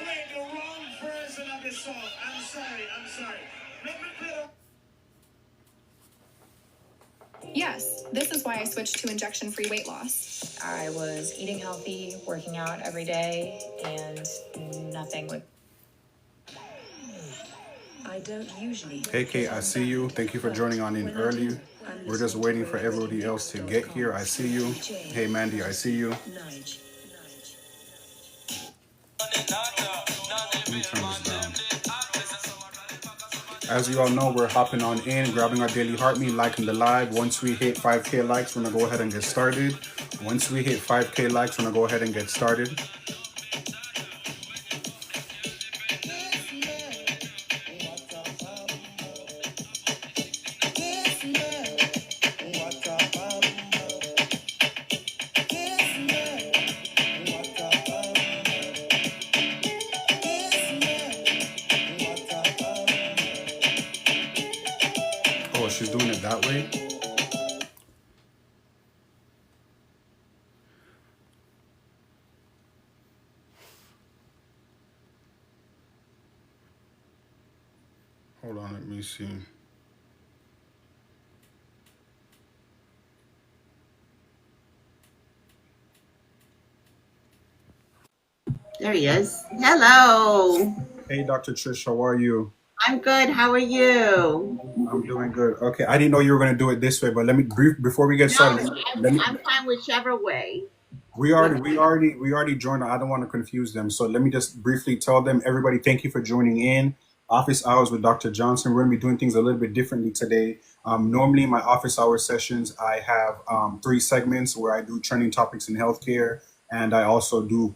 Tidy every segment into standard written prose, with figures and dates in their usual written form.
played the wrong version of the song. I'm sorry. Let me play Yes, this is why I switched to injection-free weight loss. I was eating healthy, working out every day, and nothing would. I don't usually. Hey, Cait, I see you. Thank you for joining on in early. We're just waiting for everybody else to get here. I see you. Hey, Mandy, I see you. Let me turn this down. As you all know, we're hopping on in, grabbing our daily heartbeat, liking the live. Once we hit 5K likes, we're gonna go ahead and get started. Once we hit 5K likes, we're gonna go ahead and get started. Oh, she's doing it that way? Hold on, let me see. There he is. Hello. Hey, Dr. Trish, how are you? I'm good. How are you? I'm doing good. Okay, I didn't know you were gonna do it this way, but let me brief before we get started. I'm fine whichever way. We already joined. I don't want to confuse them, so let me just briefly tell them. Everybody, thank you for joining in. Office hours with Dr. Johnson. We're gonna be doing things a little bit differently today. Normally, in my office hour sessions, I have 3 segments where I do trending topics in healthcare, and I also do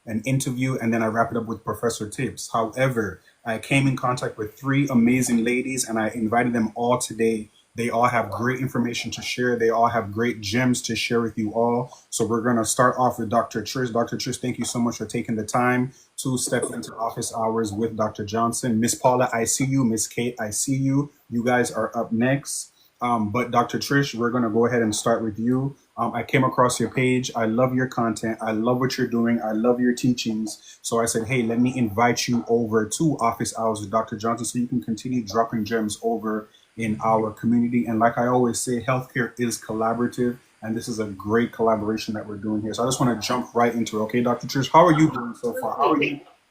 an interview, and then I wrap it up with professor tips. However, I came in contact with 3 amazing ladies, and I invited them all today. They all have great information to share. They all have great gems to share with you all. So we're going to start off with Dr. Trish. Dr. Trish, thank you so much for taking the time to step into office hours with Dr. Johnson. Miss Paula, I see you. Miss Cait, I see you. You guys are up next. But Dr. Trish, we're going to go ahead and start with you. I came across your page. I love your content. I love what you're doing. I love your teachings. So I said, hey, let me invite you over to Office Hours with Dr. Johnson so you can continue dropping gems over in our community. And like I always say, healthcare is collaborative. And this is a great collaboration that we're doing here. So I just want to jump right into it. Okay, Dr. Trish, how are you doing so far?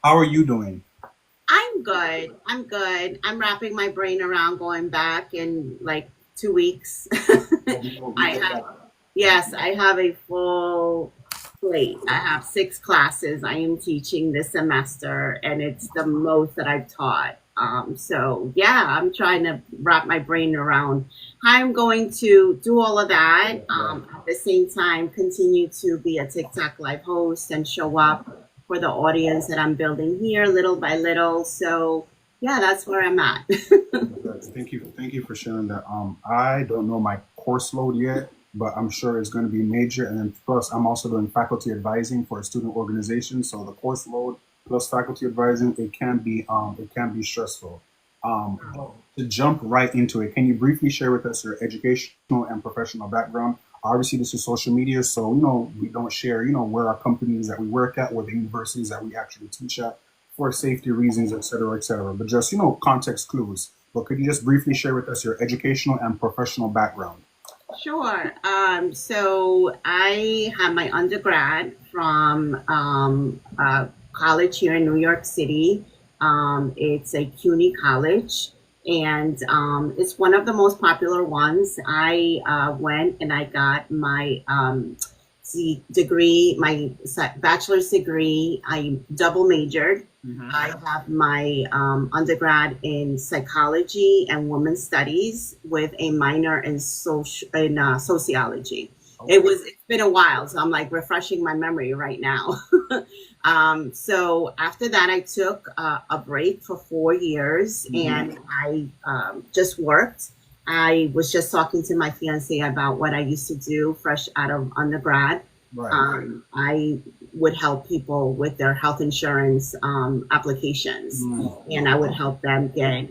How are you doing? I'm good. I'm wrapping my brain around going back in like 2 weeks. I have a full plate. I have 6 classes I am teaching this semester, and it's the most that I've taught. So yeah, I'm trying to wrap my brain around how I'm going to do all of that. At the same time, continue to be a TikTok live host and show up for the audience that I'm building here little by little. So yeah, that's where I'm at. Thank you for sharing that. I don't know my course load yet, but I'm sure it's going to be major. And then plus, I'm also doing faculty advising for a student organization. So the course load plus faculty advising, it can be stressful. To jump right into it, can you briefly share with us your educational and professional background? Obviously, this is social media, so we don't share where our companies that we work at or the universities that we actually teach at for safety reasons, et cetera, but just context clues. But could you just briefly share with us your educational and professional background? Sure. So I have my undergrad from college here in New York City. It's a CUNY college, and it's one of the most popular ones. I went and I got my degree, my bachelor's degree. I double majored. Mm-hmm. I have my undergrad in psychology and women's studies with a minor in sociology. Okay. It's been a while, so I'm like refreshing my memory right now. So after that, I took a break for 4 years, mm-hmm. and I just worked. I was just talking to my fiance about what I used to do fresh out of undergrad. Right. I would help people with their health insurance applications, and I would help them get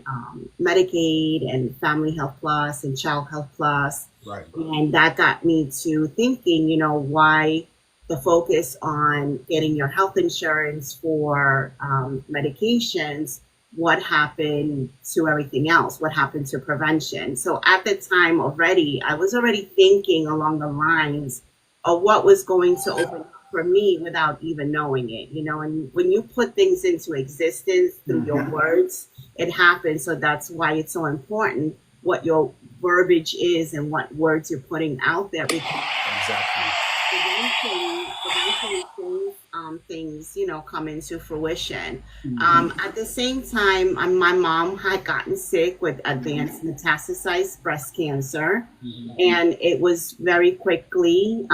Medicaid and Family Health Plus and Child Health Plus. Right. And that got me to thinking, why the focus on getting your health insurance for medications, what happened to everything else? What happened to prevention? So at the time I was already thinking along the lines of what was going to open up for me without even knowing it, and when you put things into existence through your words, it happens. So that's why it's so important what your verbiage is and what words you're putting out there, because Exactly. eventually things come into fruition. At the same time, my mom had gotten sick with advanced metastasized breast cancer, and it was very quickly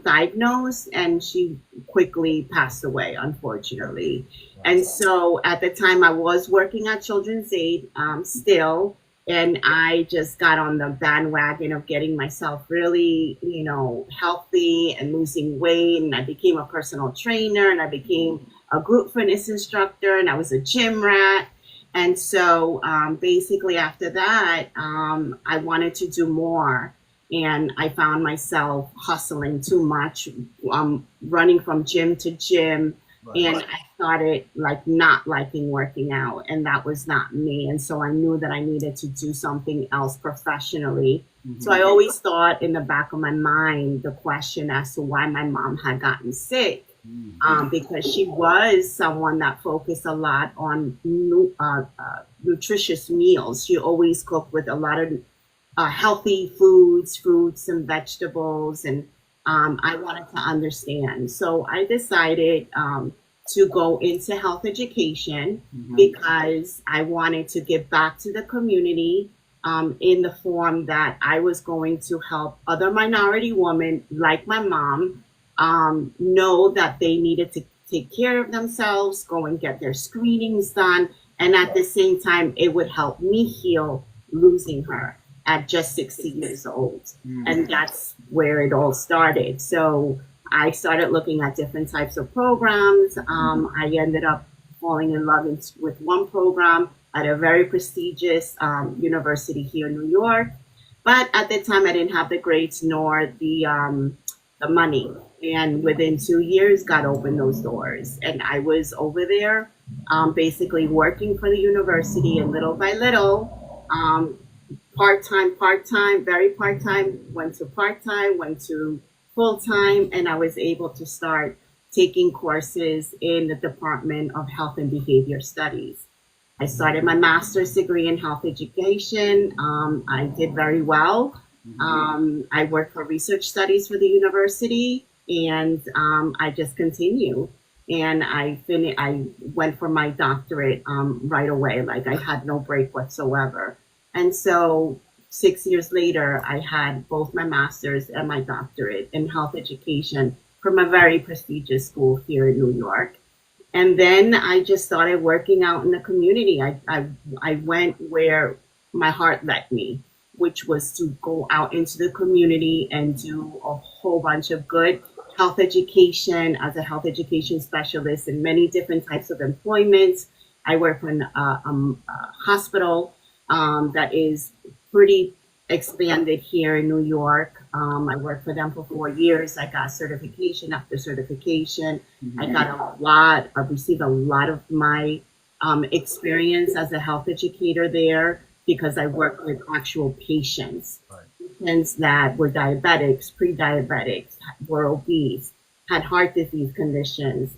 diagnosed, and she quickly passed away, unfortunately. And so at the time I was working at Children's Aid still, and I just got on the bandwagon of getting myself really, healthy and losing weight. And I became a personal trainer, and I became a group fitness instructor, and I was a gym rat. And so basically after that, I wanted to do more. And I found myself hustling too much, running from gym to gym. And I started not liking working out, and that was not me. And so I knew that I needed to do something else professionally. So I always thought in the back of my mind the question as to why my mom had gotten sick, because she was someone that focused a lot on nutritious meals. She always cooked with a lot of healthy foods, fruits and vegetables, and I wanted to understand. So I decided to go into health education because I wanted to give back to the community in the form that I was going to help other minority women like my mom know that they needed to take care of themselves, go and get their screenings done. And at the same time, it would help me heal losing her at just 60 years old. And that's where it all started. So I started looking at different types of programs. I ended up falling in love with one program at a very prestigious university here in New York. But at the time, I didn't have the grades nor the money. And within 2 years, God opened those doors. And I was over there basically working for the university, and little by little, part-time, very part-time, went to full-time, and I was able to start taking courses in the Department of Health and Behavior Studies. I started my master's degree in health education. I did very well. I worked for research studies for the university, and I just continued. And I went for my doctorate right away. I had no break whatsoever. And so 6 years later, I had both my master's and my doctorate in health education from a very prestigious school here in New York. And then I just started working out in the community. I went where my heart led me, which was to go out into the community and do a whole bunch of good health education as a health education specialist in many different types of employments. I work in a hospital that is pretty expanded here in New York. I worked for them for 4 years. I got certification after certification. I received a lot of my experience as a health educator there because I worked with actual patients. Patients that were diabetics, pre-diabetics, were obese, had heart disease conditions,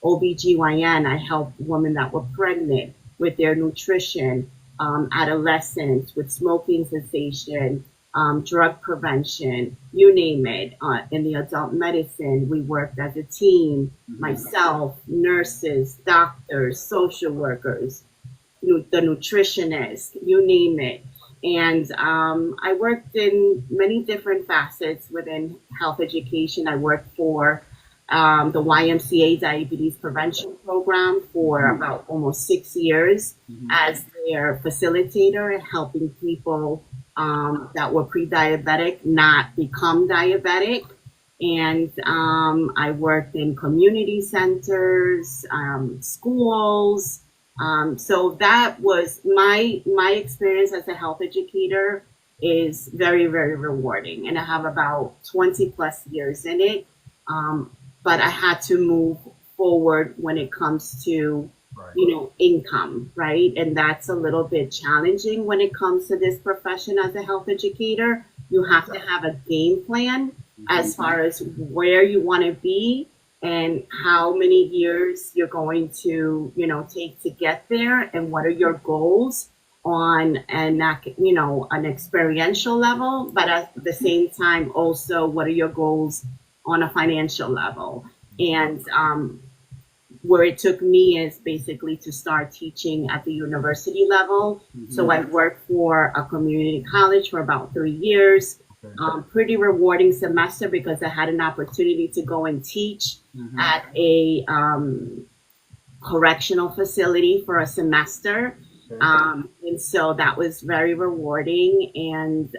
OBGYN. I helped women that were pregnant with their nutrition, adolescents with smoking cessation, drug prevention, you name it. In the adult medicine, we worked as a team, myself, nurses, doctors, social workers, the nutritionist, you name it. And I worked in many different facets within health education. I worked for the YMCA Diabetes Prevention Program for about almost 6 years as their facilitator, helping people that were pre-diabetic not become diabetic. And I worked in community centers, schools. So that was my experience as a health educator is very, very rewarding. And I have about 20 plus years in it. But I had to move forward when it comes to, Right. income, right? And that's a little bit challenging when it comes to this profession as a health educator. You have to have a game plan as far as where you want to be and how many years you're going to, take to get there, and what are your goals on an experiential level, but at the same time, also what are your goals on a financial level. And where it took me is basically to start teaching at the university level. So I worked for a community college for about 3 years. Pretty rewarding semester because I had an opportunity to go and teach at a correctional facility for a semester. And so that was very rewarding. And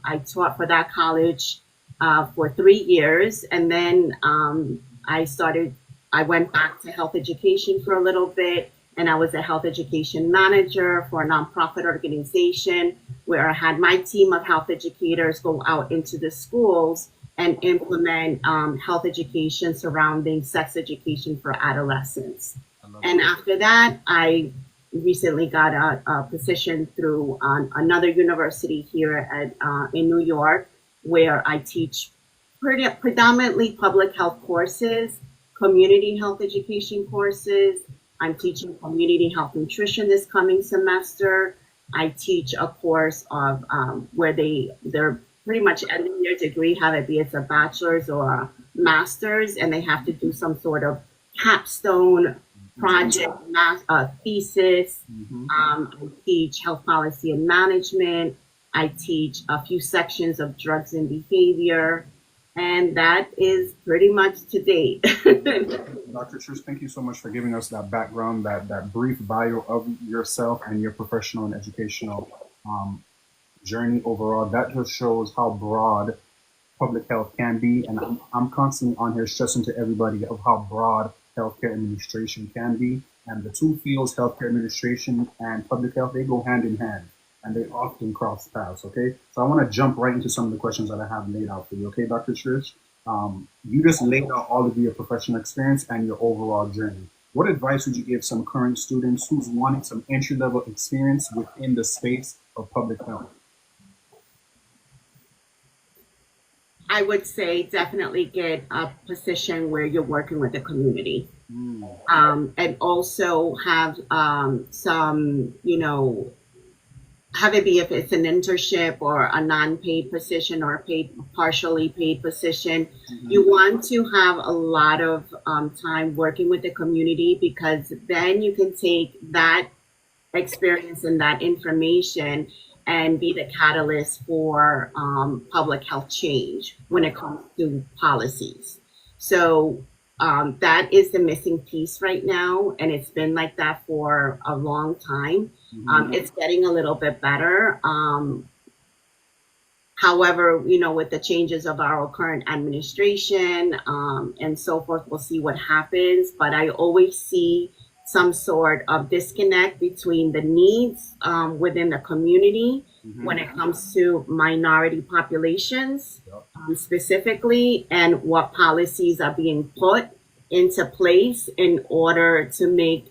I taught for that college for 3 years. And then I went back to health education for a little bit, and I was a health education manager for a nonprofit organization where I had my team of health educators go out into the schools and implement health education surrounding sex education for adolescents. And after that, I recently got a position through another university here in New York, where I teach predominantly public health courses, community health education courses. I'm teaching community health nutrition this coming semester. I teach a course of where they're pretty much ending their degree, have it be it's a bachelor's or a master's, and they have to do some sort of capstone project, thesis. I teach health policy and management. I teach a few sections of drugs and behavior. And that is pretty much to date. Dr. Trish, thank you so much for giving us that background, that brief bio of yourself and your professional and educational journey overall. That just shows how broad public health can be. And I'm constantly on here stressing to everybody of how broad healthcare administration can be. And the two fields, healthcare administration and public health, they go hand in hand. And they often cross paths, okay? So I want to jump right into some of the questions that I have laid out for you, okay, Dr. Trish? You just laid out all of your professional experience and your overall journey. What advice would you give some current students who's wanting some entry-level experience within the space of public health? I would say definitely get a position where you're working with the community. And also have some, have it be if it's an internship or a non-paid position or a partially paid position. You want to have a lot of time working with the community, because then you can take that experience and that information and be the catalyst for public health change when it comes to policies. So that is the missing piece right now, and it's been like that for a long time. It's getting a little bit better. However, with the changes of our current administration and so forth, we'll see what happens. But I always see some sort of disconnect between the needs within the community when it comes to minority populations specifically, and what policies are being put into place in order to make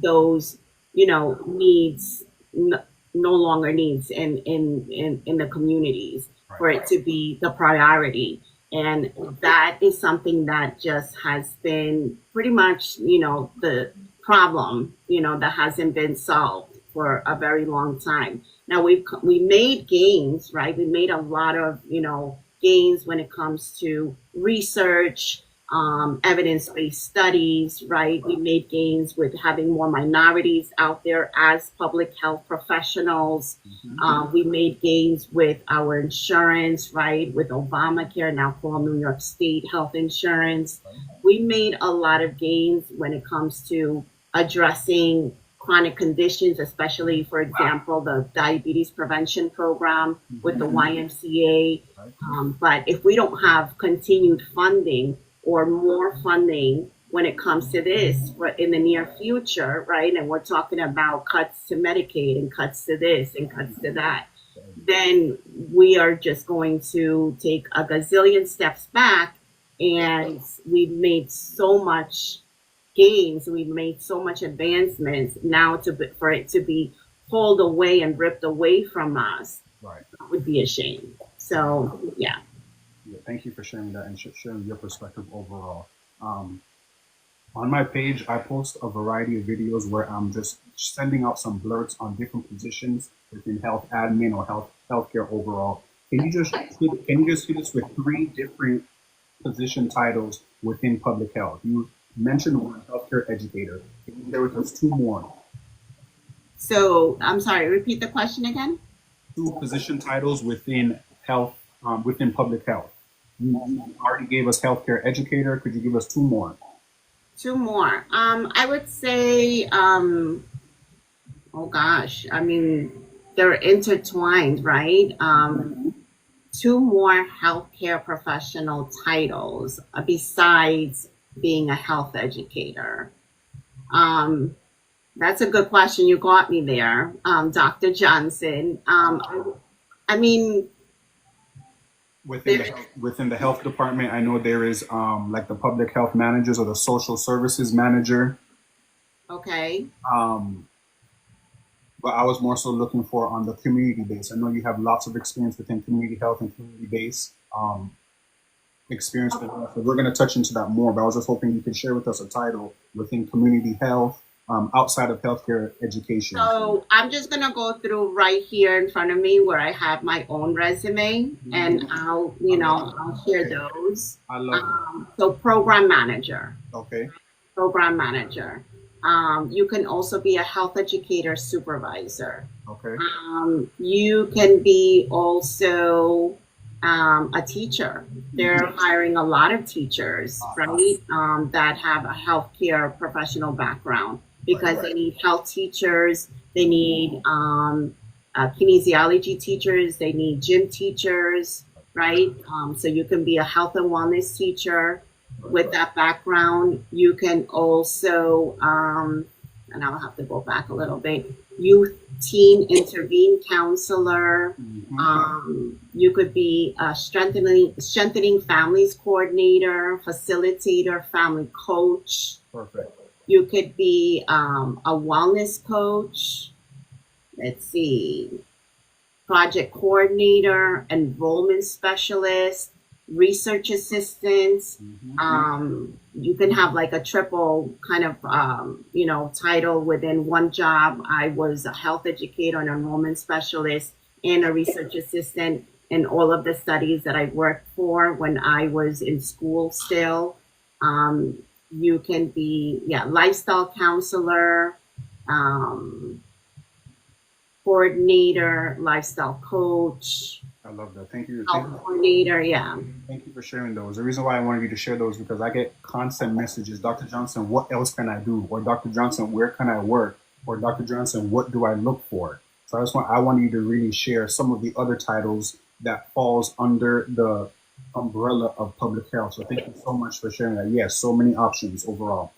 those needs no longer needs in the communities, for it to be the priority. And that is something that just has been pretty much, the problem, that hasn't been solved for a very long time. Now we made gains, right? We made a lot of, gains when it comes to research, evidence-based studies, right? We made gains with having more minorities out there as public health professionals. We made gains with our insurance, right? With Obamacare, now called New York State Health Insurance. We made a lot of gains when it comes to addressing chronic conditions, especially, for example, the diabetes prevention program with the YMCA. But if we don't have continued funding or more funding when it comes to this in the near future, right? And we're talking about cuts to Medicaid and cuts to this and cuts to that, then we are just going to take a gazillion steps back. And we've made so much gains, we've made so much advancements now for it to be pulled away and ripped away from us. Right. Would be a shame. So, yeah. Thank you for sharing that and sharing your perspective overall. On my page, I post a variety of videos where I'm just sending out some blurbs on different positions within health admin or healthcare overall. Can you just hit us with 3 different position titles within public health? You mentioned one, healthcare educator. Can you share with us 2 more? So, I'm sorry, repeat the question again? 2 position titles within health, within public health. You already gave us healthcare educator. Could you give us 2 more? 2 more. I would say, oh gosh, I mean, they're intertwined, right? 2 more healthcare professional titles besides being a health educator. That's a good question. You got me there, Dr. Johnson. I mean, within the health department, I know there is like the public health managers or the social services manager. Okay. But I was more so looking for on the community base. I know you have lots of experience within community health and community base experience. So we're going to touch into that more, but I was just hoping you could share with us a title within community health outside of healthcare education. So I'm just going to go through right here in front of me where I have my own resume, and I'll share those. I love it. So program manager. Okay. Program manager. You can also be a health educator supervisor. Okay. You can be also a teacher. They're hiring a lot of teachers, right, that have a healthcare professional background because they need health teachers, they need kinesiology teachers, they need gym teachers, right? So you can be a health and wellness teacher with that background. You can also, and I'll have to go back a little bit, youth teen intervene counselor. You could be a strengthening families coordinator, facilitator, family coach. Perfect. You could be a wellness coach. Let's see, project coordinator, enrollment specialist, research assistants. You can have like a triple kind of, title within one job. I was a health educator, an enrollment specialist, and a research assistant in all of the studies that I worked for when I was in school still. You can be, lifestyle counselor, coordinator, lifestyle coach. I love that. Thank you. Coordinator, yeah. Thank you for sharing those. The reason why I wanted you to share those because I get constant messages, Dr. Johnson, what else can I do? Or Dr. Johnson, where can I work? Or Dr. Johnson, what do I look for? So I want you to really share some of the other titles that falls under the umbrella of public health. So thank you so much for sharing that. Yes, so many options overall.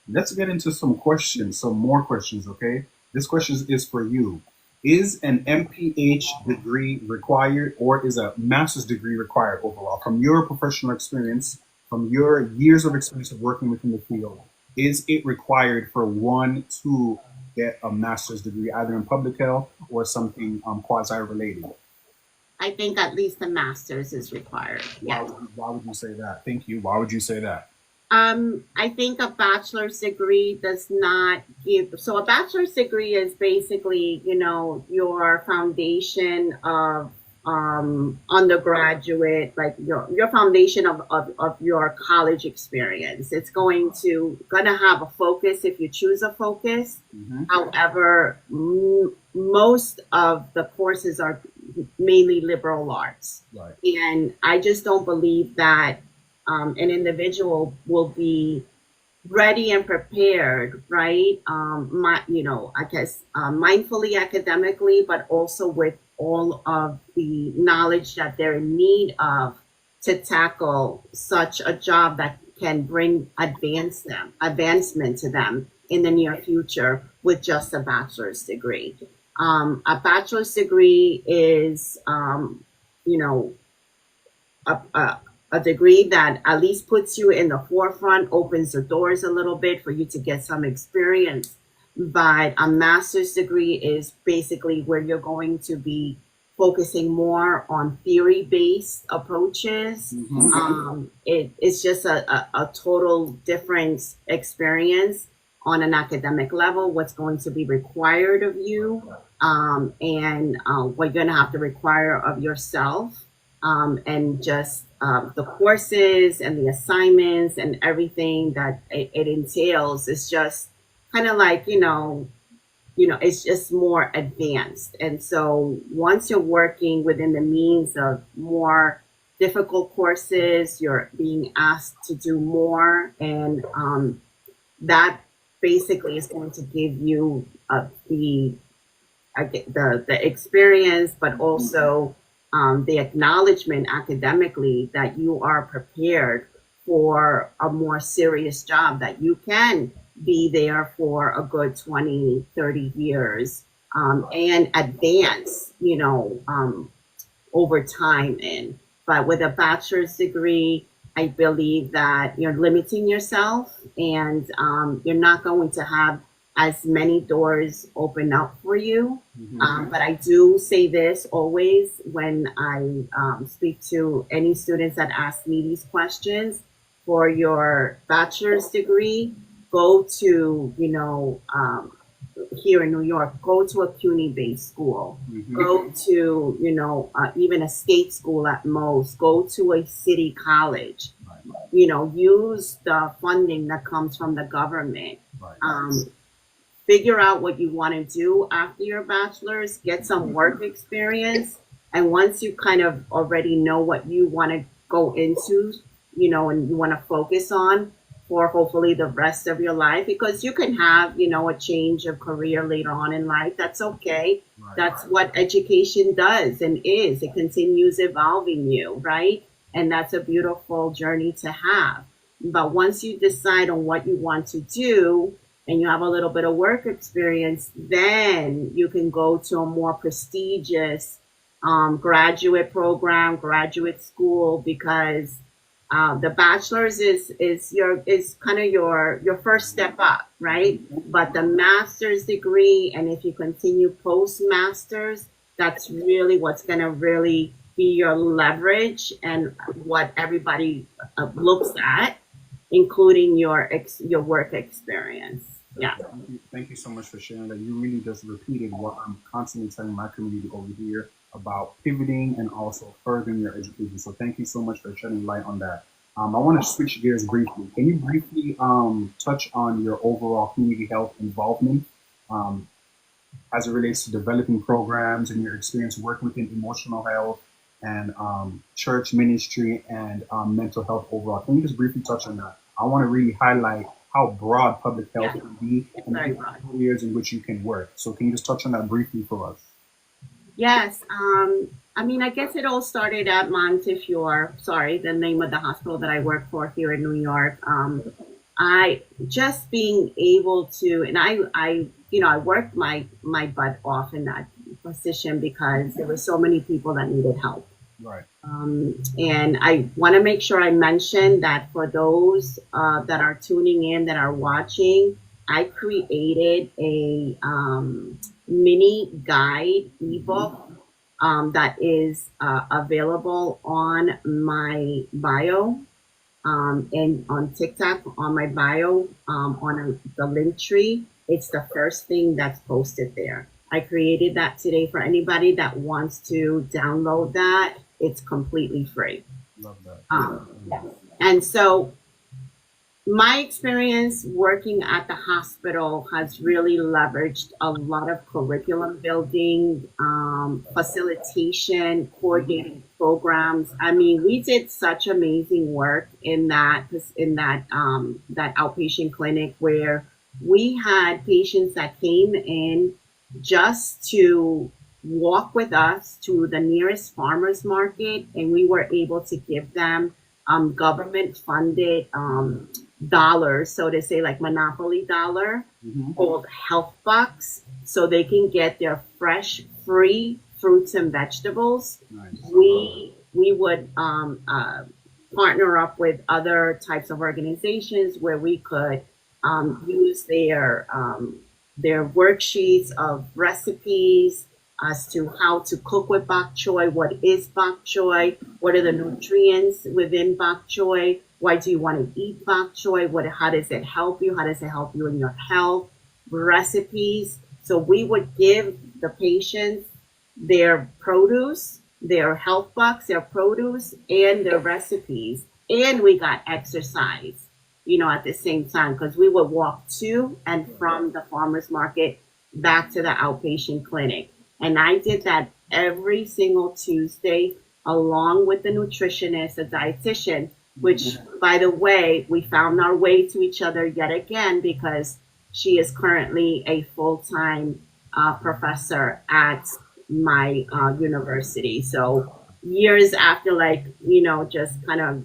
Let's get into some more questions, okay? This question is for you. Is an MPH degree required or is a master's degree required overall? From your professional experience, from your years of experience of working within the field, is it required for one to get a master's degree, either in public health or something quasi-related? I think at least a master's is required. Yeah. Why would you say that? Thank you. Why would you say that? I think a bachelor's degree does not give. So a bachelor's degree is basically, your foundation of undergraduate, like your foundation of your college experience. It's gonna have a focus if you choose a focus. However, most of the courses are mainly liberal arts, right. And I just don't believe that an individual will be ready and prepared, right? I guess mindfully academically, but also with all of the knowledge that they're in need of to tackle such a job that can bring advancement to them in the near future with just a bachelor's degree. A bachelor's degree is, you know, a degree that at least puts you in the forefront, opens the doors a little bit for you to get some experience. But a master's degree is basically where you're going to be focusing more on theory-based approaches. It's just a total different experience on an academic level, what's going to be required of you, and what you're going to have to require of yourself, and just the courses and the assignments and everything that it entails is just kind of like, it's just more advanced. And so once you're working within the means of more difficult courses, you're being asked to do more, and that basically is going to give you the experience, but also the acknowledgement academically that you are prepared for a more serious job, that you can be there for a good 20, 30 years, and advance, over time in. But with a bachelor's degree, I believe that you're limiting yourself, and you're not going to have as many doors open up for you. But I do say this always when I speak to any students that ask me these questions. For your bachelor's degree, go to, here in New York, go to a CUNY-based school. Go to, even a state school at most. Go to a city college. Use the funding that comes from the government. Figure out what you want to do after your bachelor's, get some work experience. And once you kind of already know what you want to go into, and you want to focus on for hopefully the rest of your life, because you can have, a change of career later on in life. That's okay. That's what education does and is. It continues evolving you, right? And that's a beautiful journey to have. But once you decide on what you want to do, and you have a little bit of work experience, then you can go to a more prestigious graduate program, graduate school, because the bachelor's is kind of your first step up, right? But the master's degree, and if you continue post-master's, that's really what's going to really be your leverage and what everybody looks at, including your work experience. Yeah. Thank you so much for sharing that. You really just repeated what I'm constantly telling my community over here about pivoting and also furthering your education. So thank you so much for shedding light on that. I want to switch gears briefly. Can you briefly touch on your overall community health involvement as it relates to developing programs and your experience working within emotional health and church ministry and mental health overall? Can you just briefly touch on that? I want to really highlight how broad public health can be and the different areas in which you can work. So can you just touch on that briefly for us? Yes. I guess it all started at Montefiore, the name of the hospital that I work for here in New York. I just being able to, and I worked my butt off in that position because there were so many people that needed help. Right. And I want to make sure I mention that for those that are tuning in, that are watching, I created a mini guide ebook that is available on my bio and on TikTok, on my bio, on the link tree. It's the first thing that's posted there. I created that today for anybody that wants to download that. It's completely free. Love that. And so My experience working at the hospital has really leveraged a lot of curriculum building, facilitation, coordinating programs. I mean, we did such amazing work in that outpatient clinic where we had patients that came in just to walk with us to the nearest farmers market, and we were able to give them government funded dollars, so to say, like Monopoly dollar, called health bucks, so they can get their fresh, free fruits and vegetables. Nice. We would partner up with other types of organizations where we could use their worksheets of recipes as to how to cook with bok choy, what is bok choy, what are the nutrients within bok choy, why do you want to eat bok choy, how does it help you, how does it help you in your health, recipes. So we would give the patients their produce, their health bucks, their produce, and their recipes. And we got exercise, at the same time, because we would walk to and from the farmer's market back to the outpatient clinic. And I did that every single Tuesday, along with the nutritionist, a dietitian, which, by the way, we found our way to each other yet again because she is currently a full-time professor at my university. So years after, just kind of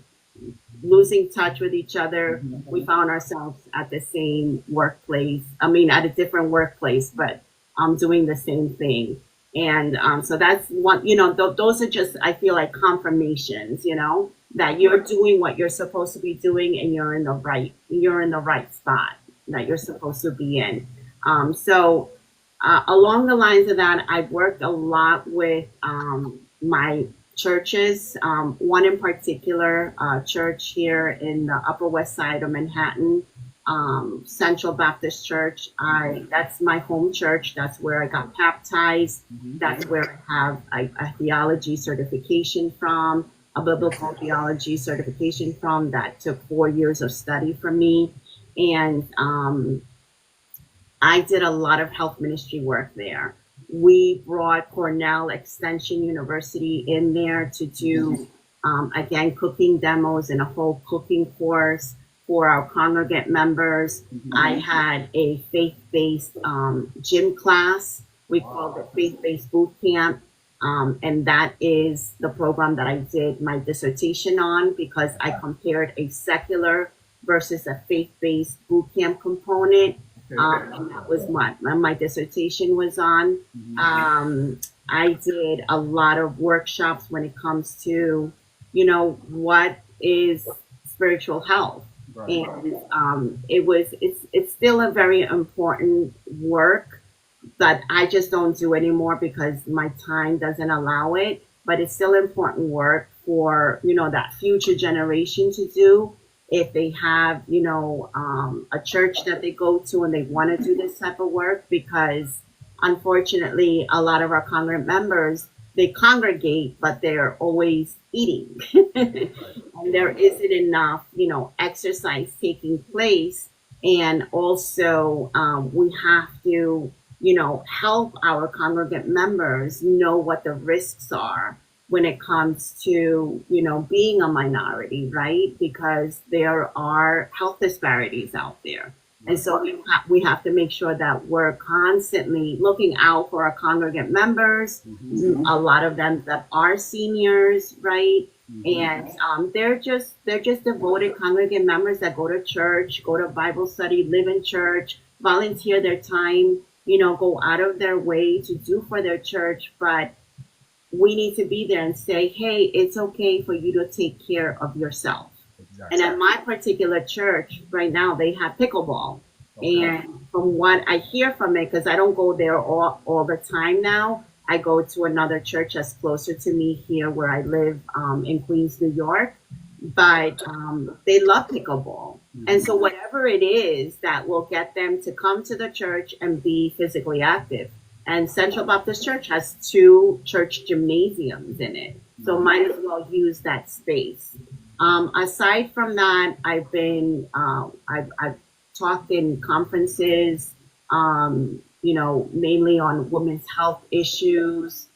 losing touch with each other, we found ourselves at the same workplace. I mean, at a different workplace, but doing the same thing. And so that's one, those are just, I feel like, confirmations, that you're doing what you're supposed to be doing and you're in the right spot that you're supposed to be in. So along the lines of that, I've worked a lot with my churches, one in particular, church here in the Upper West Side of Manhattan, Central Baptist Church. That's my home church. That's where I got baptized. That's where I have a theology certification from, a biblical theology certification from, that took 4 years of study for me. And I did a lot of health ministry work there. We brought Cornell Extension University in there to do, again, cooking demos and a whole cooking course for our congregant members. I had a faith-based gym class. We called it Faith-Based Boot Camp. And that is the program that I did my dissertation on, because I compared a secular versus a faith-based boot camp component. And that was what my dissertation was on. I did a lot of workshops when it comes to, what is spiritual health. Right. And it's still a very important work that I just don't do anymore because my time doesn't allow it. But it's still important work for, that future generation to do. If they have, a church that they go to and they want to do this type of work, because unfortunately, a lot of our congregant members, they congregate, but they're always eating. And there isn't enough, exercise taking place. And also, we have to, help our congregant members know what the risks are when it comes to, being a minority, right? Because there are health disparities out there. And so we have to make sure that we're constantly looking out for our congregant members, a lot of them that are seniors, right? And they're just devoted congregant members that go to church, go to Bible study, live in church, volunteer their time, go out of their way to do for their church. But we need to be there and say, hey, it's okay for you to take care of yourself. Exactly. And at my particular church right now, they have pickleball. Okay. And from what I hear from it, because I don't go there all the time now, I go to another church that's closer to me here where I live in Queens, New York. But they love pickleball. And so whatever it is that will get them to come to the church and be physically active. And Central Baptist Church has 2 church gymnasiums in it. So might as well use that space. Aside from that, I've talked in conferences, mainly on women's health issues.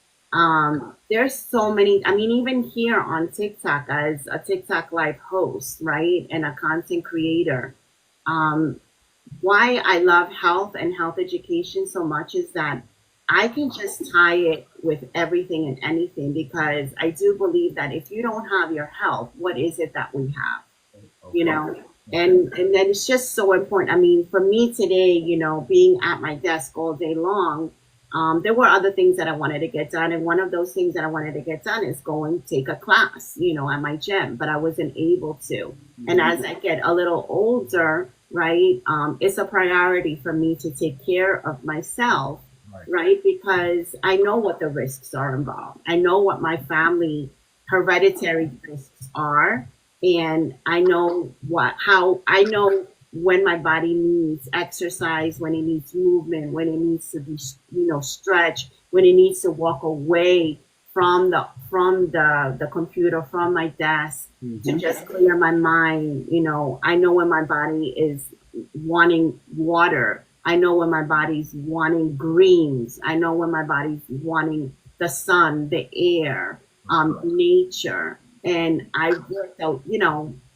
There's so many. I mean, even here on TikTok, as a TikTok live host, right, and a content creator. Um, why I love health and health education so much is that I can just tie it with everything and anything, because I do believe that if you don't have your health, what is it that we have? You know, and then it's just so important. I mean, for me today, being at my desk all day long, there were other things that I wanted to get done, and one of those things that I wanted to get done is go and take a class, at my gym, but I wasn't able to. And as I get a little older, right, it's a priority for me to take care of myself, right? Because I know what the risks are involved. I know what my family hereditary risks are, and I know I know when my body needs exercise, when it needs movement, when it needs to be, stretched, when it needs to walk away from the computer, from my desk, to just clear my mind. I know when my body is wanting water. I know when my body's wanting greens. I know when my body's wanting the sun, the air, nature. And I worked out,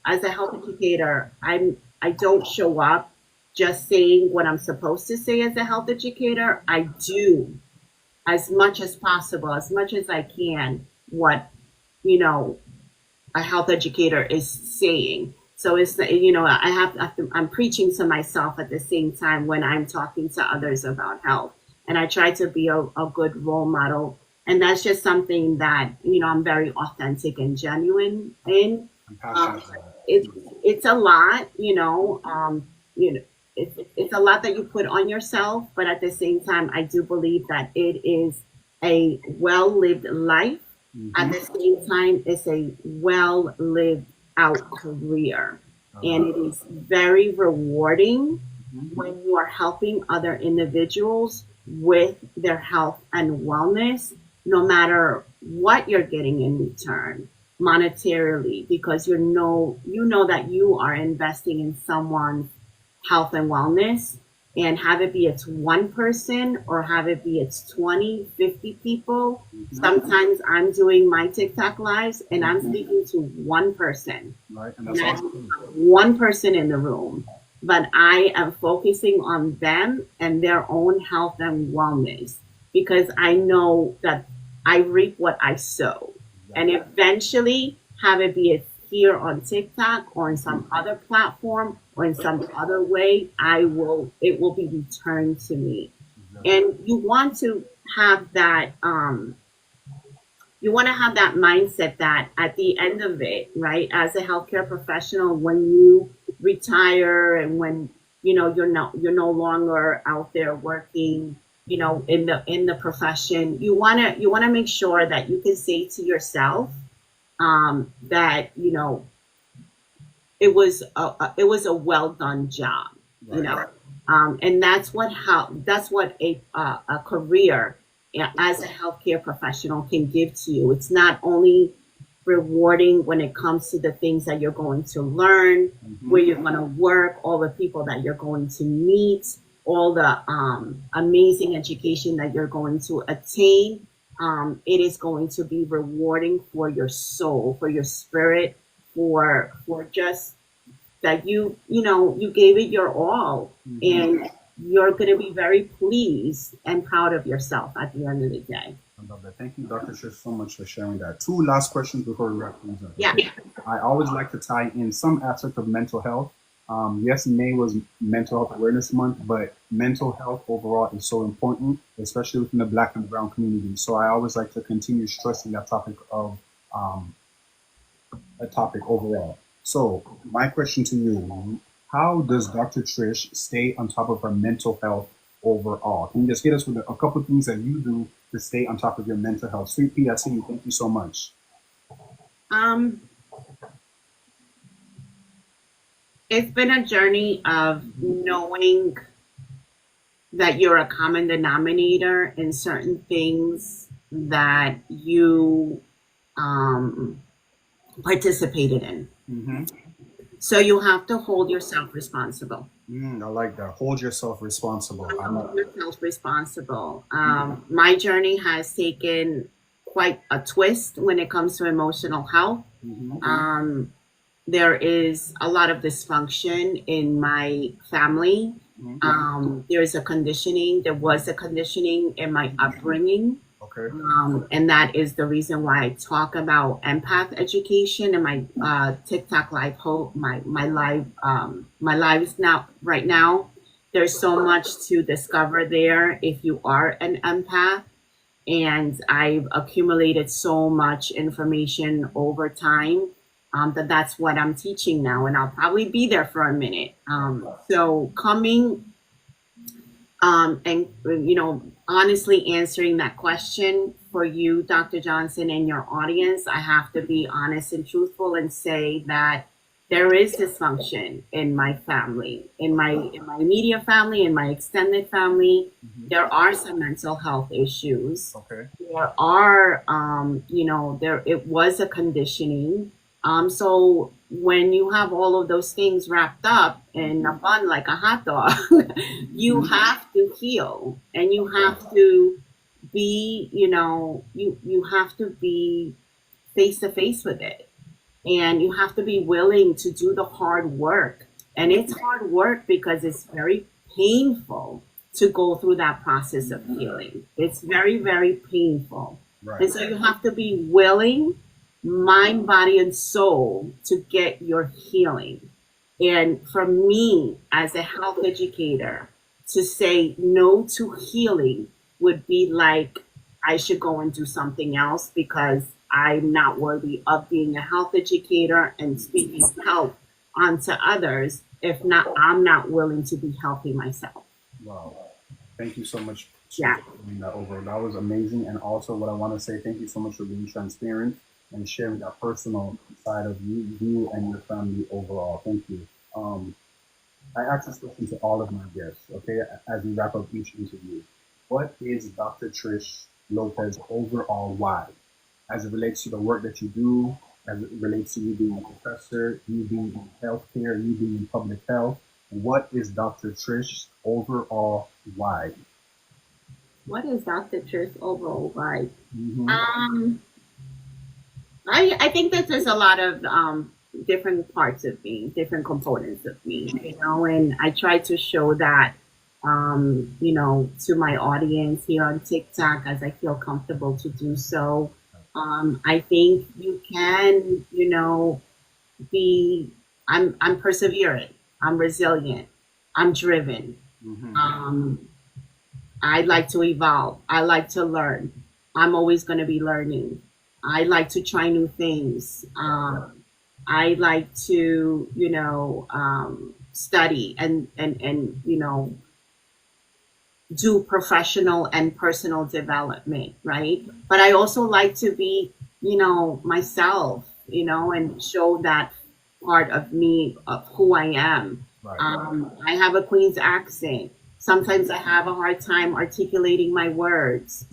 as a health educator, I don't show up just saying what I'm supposed to say as a health educator. I do, as much as possible, as much as I can, what, a health educator is saying. So it's, I'm preaching to myself at the same time when I'm talking to others about health. And I try to be a good role model. And that's just something that, I'm very authentic and genuine in. I'm passionate about It's a lot, it's a lot that you put on yourself, but at the same time, I do believe that it is a well-lived life. At the same time, it's a well-lived out career. And it is very rewarding when you are helping other individuals with their health and wellness, no matter what you're getting in return monetarily, because you know that you are investing in someone's health and wellness, and have it be it's one person or have it be it's 20, 50 people. Sometimes I'm doing my TikTok lives and I'm speaking to one person. Right. And And that's I awesome. have one person in the room, but I am focusing on them and their own health and wellness, because I know that I reap what I sow. And eventually, have it be it here on TikTok or in some other platform or in some other way, it will be returned to me. And you want to have that, mindset that at the end of it, right, as a healthcare professional, when you retire and when, you're no longer out there working, in the profession, you wanna make sure that you can say to yourself, that it was a well done job, and that's what a career as a healthcare professional can give to you. It's not only rewarding when it comes to the things that you're going to learn, where you're going to work, all the people that you're going to meet, all the amazing education that you're going to attain. It is going to be rewarding for your soul, for your spirit, for just that you gave it your all, and you're going to be very pleased and proud of yourself at the end of the day. I love that. Thank you, Dr. Trish, so much for sharing that. Two last questions before we wrap things up. Yeah. I always like to tie in some aspect of mental health. Yes, May was Mental Health Awareness Month, but mental health overall is so important, especially within the Black and Brown community. So I always like to continue stressing that topic of a topic overall. So my question to you, how does Dr. Trish stay on top of her mental health overall? Can you just hit us with a couple of things that you do to stay on top of your mental health? Sweet Pea, I see you. Thank you so much. It's been a journey of knowing that you're a common denominator in certain things that you participated in. Mm-hmm. So you have to hold yourself responsible. I like that. Hold yourself responsible. I Hold know. yourself responsible. My journey has taken quite a twist when it comes to emotional health. Mm-hmm. There is a lot of dysfunction in my family. There was a conditioning in my upbringing. Okay. And that is the reason why I talk about empath education in my TikTok live my lives now right now. There's so much to discover there if you are an empath, and I've accumulated so much information over time that's what I'm teaching now, and I'll probably be there for a minute. So coming and honestly answering that question for you, Dr. Johnson, and your audience, I have to be honest and truthful and say that there is dysfunction in my family, in my immediate family, in my extended family. There are some mental health issues. Okay. There are, it was a conditioning. So when you have all of those things wrapped up in a bun like a hot dog, you have to heal, and you have to be, you have to be face to face with it, and you have to be willing to do the hard work. And it's hard work because it's very painful to go through that process of healing. It's very, very painful. Right. And so you have to be willing, mind, body, and soul, to get your healing. And for me, as a health educator, to say no to healing would be like I should go and do something else because I'm not worthy of being a health educator and speaking health onto others if not I'm not willing to be healthy myself. Wow. Thank you so much Yeah. for bringing that over. That was amazing. And also what I want to say, thank you so much for being transparent and sharing that personal side of you and your family overall. Thank you. I ask this question to all of my guests, okay, as we wrap up each interview. What is Dr. Trish Lopez overall why? As it relates to the work that you do, as it relates to you being a professor, you being in healthcare, you being in public health, what is Dr. Trish's overall why? What is Dr. Trish overall why? Mm-hmm. I think that there's a lot of different parts of me, different components of me, and I try to show that, to my audience here on TikTok as I feel comfortable to do so. I think you can, I'm perseverant, I'm resilient, I'm driven. Mm-hmm. I like to evolve. I like to learn. I'm always going to be learning. I like to try new things. I like to, study and do professional and personal development, right? But I also like to be, myself, and show that part of me, of who I am. Right. I have a Queen's accent. Sometimes I have a hard time articulating my words.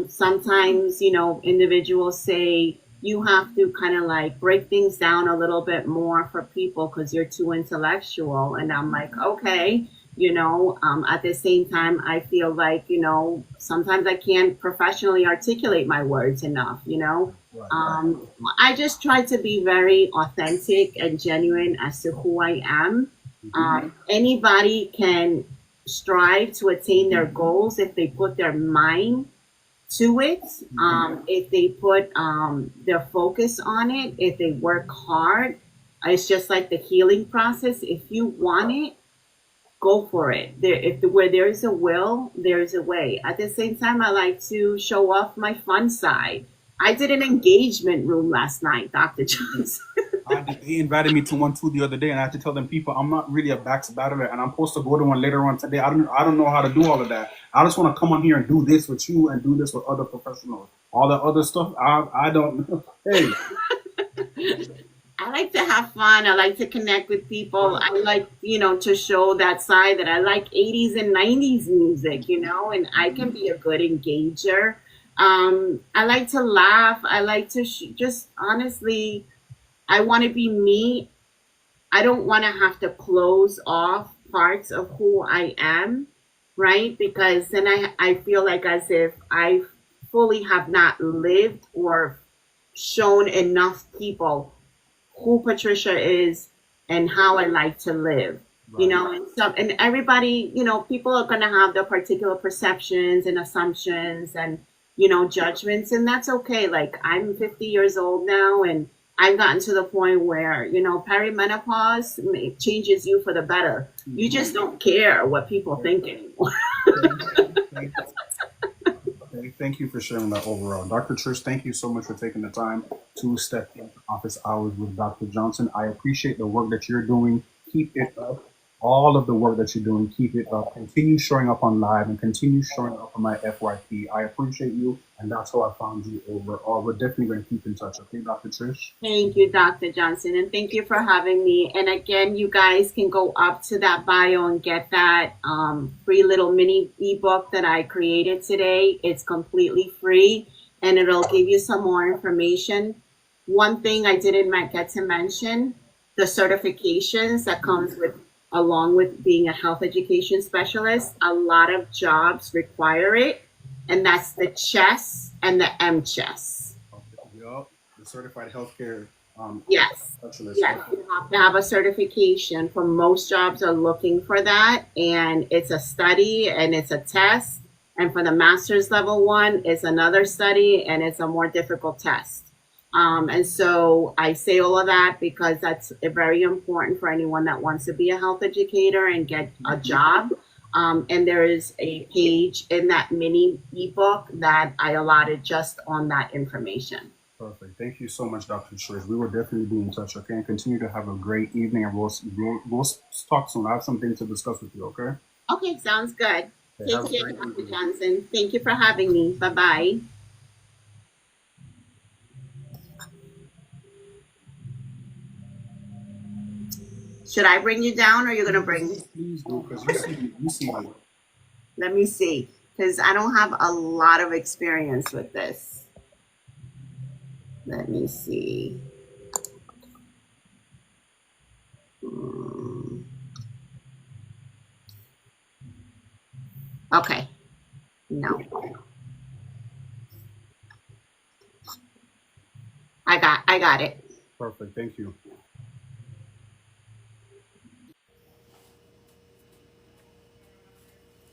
Sometimes, individuals say you have to kind of like break things down a little bit more for people because you're too intellectual. And I'm like, okay, at the same time, I feel like, sometimes I can't professionally articulate my words enough, Right. I just try to be very authentic and genuine as to who I am. Anybody can strive to attain their goals if they put their mind to it, if they put their focus on it, if they work hard. It's just like the healing process. If you want it, go for it. Where there is a will, there is a way. At the same time, I like to show off my fun side. I did an engagement room last night, Dr. Johnson. He invited me to one too the other day, and I had to tell them people I'm not really a backs battler, and I'm supposed to go to one later on today. I don't know how to do all of that. I just want to come on here and do this with you and do this with other professionals. All the other stuff, I don't know. Hey. I like to have fun. I like to connect with people. I like, to show that side that I like 80s and 90s music, and I can be a good engager. I like to laugh. I like to just honestly I want to be me. I don't want to have to close off parts of who I am, right? Because then I feel like as if I fully have not lived or shown enough people who Patricia is and how I like to live. You Right. know, and everybody, people are gonna have their particular perceptions and assumptions and judgments, and that's okay. Like I'm 50 years old now, and I've gotten to the point where perimenopause changes you for the better. You just don't care what people think anymore. Okay, thank you for sharing that overall. Dr. Trish, thank you so much for taking the time to step into office hours with Dr. Johnson. I appreciate the work that you're doing. Keep it up. All of the work that you're doing, keep it up. Continue showing up on live and continue showing up on my FYP. I appreciate you, and that's how I found you overall. We're definitely going to keep in touch. Okay, Dr. Trish? Thank you, Dr. Johnson, and thank you for having me. And again, you guys can go up to that bio and get that free little mini ebook that I created today. It's completely free, and it'll give you some more information. One thing I didn't get to mention, the certifications that comes with along with being a health education specialist. A lot of jobs require it, and that's the CHESS and the MCHESS. Yup, the certified healthcare Yes. specialist. Yes, you have to have a certification. For most jobs are looking for that, and it's a study and it's a test. And for the master's level one, it's another study and it's a more difficult test. And so I say all of that because that's very important for anyone that wants to be a health educator and get a job. And there is a page in that mini ebook that I allotted just on that information. Perfect. Thank you so much, Dr. Trish. We will definitely be in touch, okay? And continue to have a great evening, and we'll talk soon. I have some things to discuss with you, okay? Okay, sounds good. Okay, have Take a care, great Dr. evening. Johnson. Thank you for having me. Bye-bye. Should I bring you down or you're going to bring me? Please do, because you see me. Let me see, because I don't have a lot of experience with this. Let me see. Okay. No. I got it. Perfect. Thank you.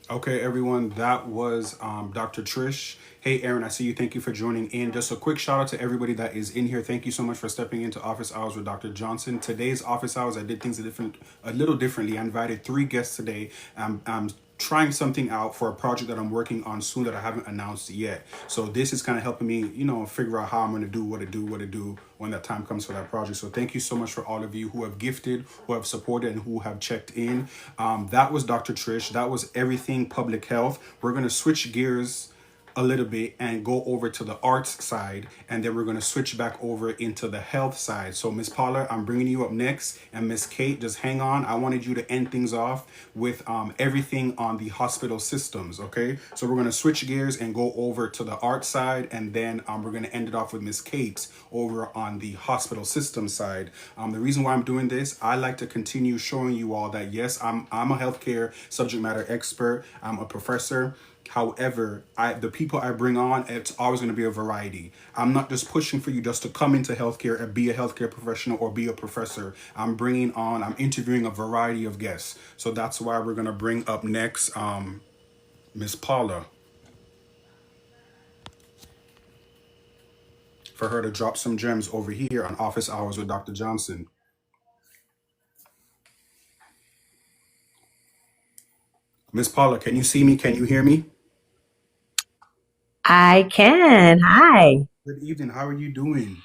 Okay, everyone, that was Dr. Trish. Hey, Aaron, I see you. Thank you for joining in. Just a quick shout out to everybody that is in here. Thank you so much for stepping into office hours with Dr. Johnson. Today's office hours, I did things a little differently. I invited 3 guests today. I'm trying something out for a project that I'm working on soon that I haven't announced yet. So this is kind of helping me, figure out how I'm going to do what to do when that time comes for that project. So thank you so much for all of you who have gifted, who have supported, and who have checked in. That was Dr. Trish. That was everything public health. We're going to switch gears a little bit and go over to the arts side, and then we're going to switch back over into the health side. So Miss Paula, I'm bringing you up next, and Miss Cait, just hang on. I wanted you to end things off with everything on the hospital systems. Okay, so we're going to switch gears and go over to the art side, and then we're going to end it off with Miss Cait over on the hospital system side. The reason why I'm doing this, I like to continue showing you all that yes, I'm a healthcare subject matter expert. I'm a professor. However, the people I bring on, it's always going to be a variety. I'm not just pushing for you just to come into healthcare and be a healthcare professional or be a professor. I'm interviewing a variety of guests. So that's why we're going to bring up next Miss Paula, for her to drop some gems over here on Office Hours with Dr. Johnson. Miss Paula, can you see me? Can you hear me? I can. Hi. Good evening. How are you doing?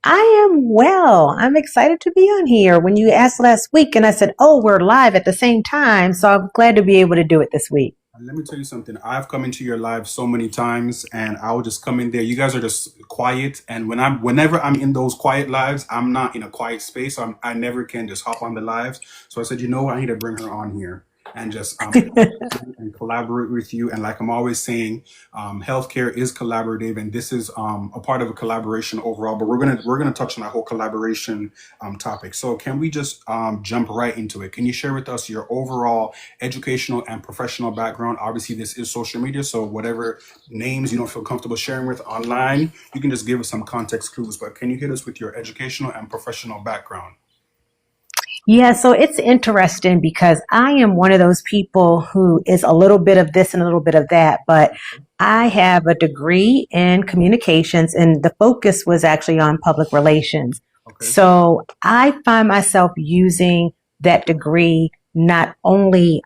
I am well. I'm excited to be on here. When you asked last week, and I said, oh, we're live at the same time. So I'm glad to be able to do it this week. And let me tell you something. I've come into your live so many times, and I will just come in there. You guys are just quiet, and whenever I'm in those quiet lives, I'm not in a quiet space. So I never can just hop on the lives. So I said, you know what? I need to bring her on here. and just and collaborate with you. And like I'm always saying, healthcare is collaborative, and this is a part of a collaboration overall. But we're gonna touch on that whole collaboration topic. So can we just jump right into it? Can you share with us your overall educational and professional background? Obviously, this is social media, so whatever names you don't feel comfortable sharing with online, you can just give us some context clues. But can you hit us with your educational and professional background? Yeah, so it's interesting because I am one of those people who is a little bit of this and a little bit of that, but I have a degree in communications and the focus was actually on public relations. Okay. So I find myself using that degree not only,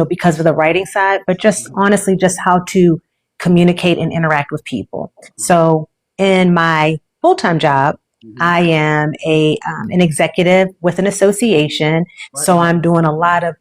because of the writing side, but just honestly, just how to communicate and interact with people. So in my full-time job, I am an executive with an association, so I'm doing a lot of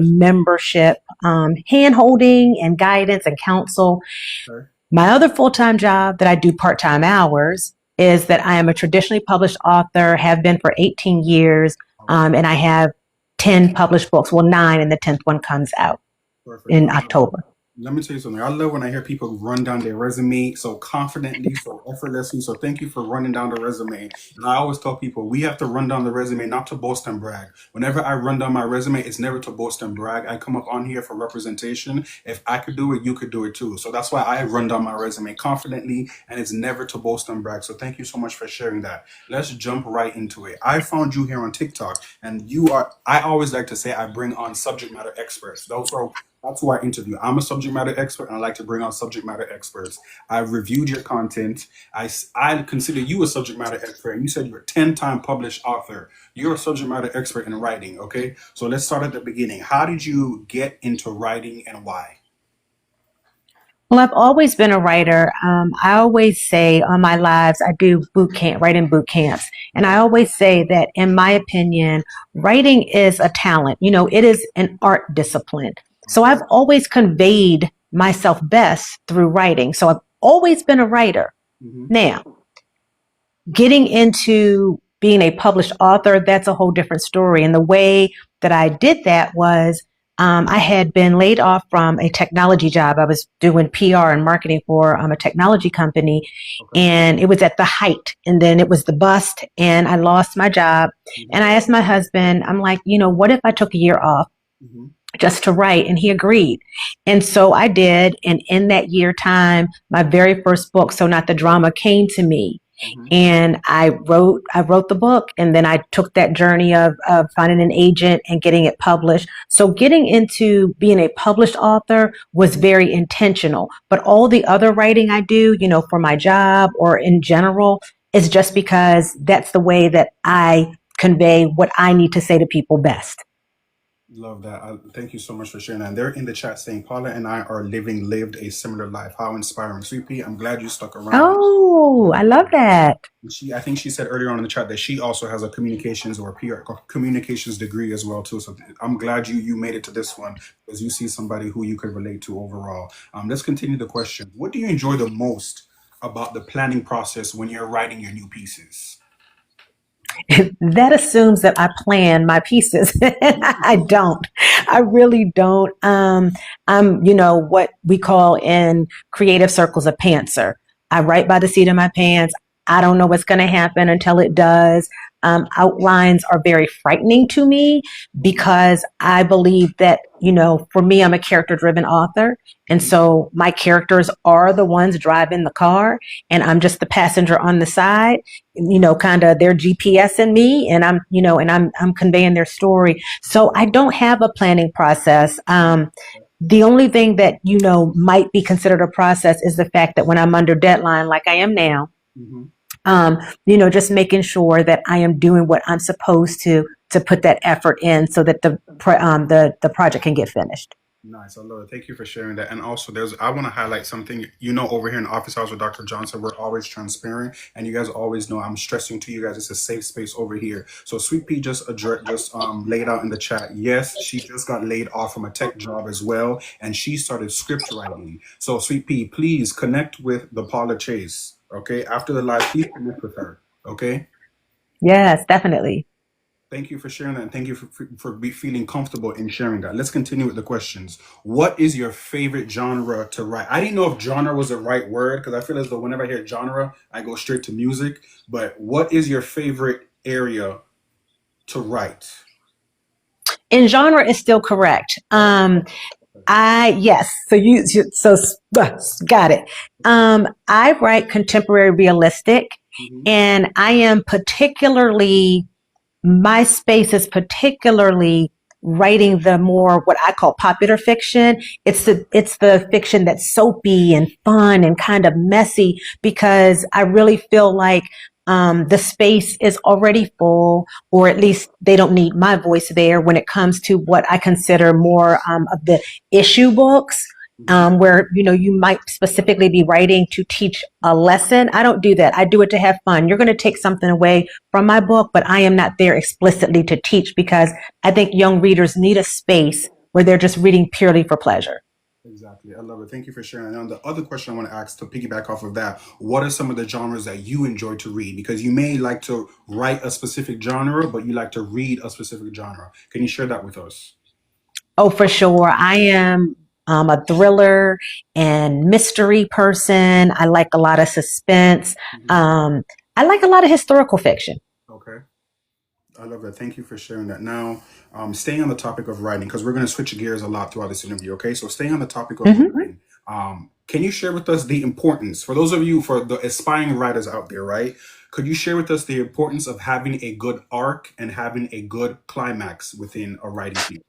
membership, hand holding and guidance and counsel. Sure. My other full time job that I do part time hours is that I am a traditionally published author, have been for 18 years, and I have 10 published books. Well, 9, and the 10th one comes out Perfect. in October. Let me tell you something. I love when I hear people run down their resume so confidently, so effortlessly. So thank you for running down the resume. And I always tell people we have to run down the resume, not to boast and brag. Whenever I run down my resume, it's never to boast and brag. I come up on here for representation. If I could do it, you could do it too. So that's why I run down my resume confidently, and it's never to boast and brag. So thank you so much for sharing that. Let's jump right into it. I found you here on TikTok, and I always like to say I bring on subject matter experts. That's who I interview. I'm a subject matter expert, and I like to bring on subject matter experts. I've reviewed your content. I consider you a subject matter expert, and you said you're a 10-time published author. You're a subject matter expert in writing, okay? So let's start at the beginning. How did you get into writing and why? Well, I've always been a writer. I always say on my lives, I do writing boot camps. And I always say that, in my opinion, writing is a talent. It is an art discipline. So I've always conveyed myself best through writing. So I've always been a writer. Now, getting into being a published author, that's a whole different story. And the way that I did that was I had been laid off from a technology job. I was doing PR and marketing for a technology company, and it was at the height. And then it was the bust, and I lost my job. And I asked my husband, I'm like, what if I took a year off just to write? And he agreed. And so I did. And in that year time, my very first book, So Not the Drama, came to me. And I wrote the book, and then I took that journey of finding an agent and getting it published. So getting into being a published author was very intentional. But all the other writing I do, for my job or in general, is just because that's the way that I convey what I need to say to people best. Love that. Thank you so much for sharing that. And they're in the chat saying Paula and I are lived a similar life. How inspiring. Sweet Pea, I'm glad you stuck around. Oh, I love that. I think she said earlier on in the chat that she also has a communications or PR communications degree as well too. So I'm glad you made it to this one because you see somebody who you could relate to overall. Let's continue the question. What do you enjoy the most about the planning process when you're writing your new pieces? That assumes that I plan my pieces. I don't. I really don't. I'm, what we call in creative circles a pantser. I write by the seat of my pants. I don't know what's going to happen until it does. Outlines are very frightening to me because I believe that, for me, I'm a character-driven author. And so my characters are the ones driving the car, and I'm just the passenger on the side, kind of their GPS in me, and I'm conveying their story. So I don't have a planning process. The only thing that, might be considered a process is the fact that when I'm under deadline, like I am now, just making sure that I am doing what I'm supposed to put that effort in so that the project can get finished. Nice. I love it. Thank you for sharing that. And also I want to highlight something, over here in Office Hours with Dr. Johnson, we're always transparent, and you guys always know I'm stressing to you guys, it's a safe space over here. So Sweet Pea just laid out in the chat. Yes, she just got laid off from a tech job as well, and she started script writing. So Sweet Pea, please connect with the Paula Chase. Okay. After the live, please connect with her. Okay. Yes, definitely. Thank you for sharing that, and thank you for feeling comfortable in sharing that. Let's continue with the questions. What is your favorite genre to write? I didn't know if genre was the right word because I feel as though whenever I hear genre, I go straight to music. But what is your favorite area to write? In genre is still correct. Yes. Got it. I write contemporary realistic, Hmm. and I am particularly my space is particularly writing the more what I call popular fiction. It's the fiction that's soapy and fun and kind of messy because I really feel like the space is already full, or at least they don't need my voice there when it comes to what I consider more of the issue books. Hmm. Where you might specifically be writing to teach a lesson. I don't do that. I do it to have fun. You're going to take something away from my book, but I am not there explicitly to teach because I think young readers need a space where they're just reading purely for pleasure. Exactly. I love it. Thank you for sharing. Now, the other question I want to ask to piggyback off of that, what are some of the genres that you enjoy to read? Because you may like to write a specific genre, but you like to read a specific genre. Can you share that with us? Oh, for sure. I am a thriller and mystery person. I like a lot of suspense. Mhm. Um, I like a lot of historical fiction. Okay. I love that. Thank you for sharing that. Now, staying on the topic of writing, because we're going to switch gears a lot throughout this interview. Okay. So, staying on the topic of Mhm. writing, can you share with us the importance, for those of you, for the aspiring writers out there, right? Could you share with us the importance of having a good arc and having a good climax within a writing piece?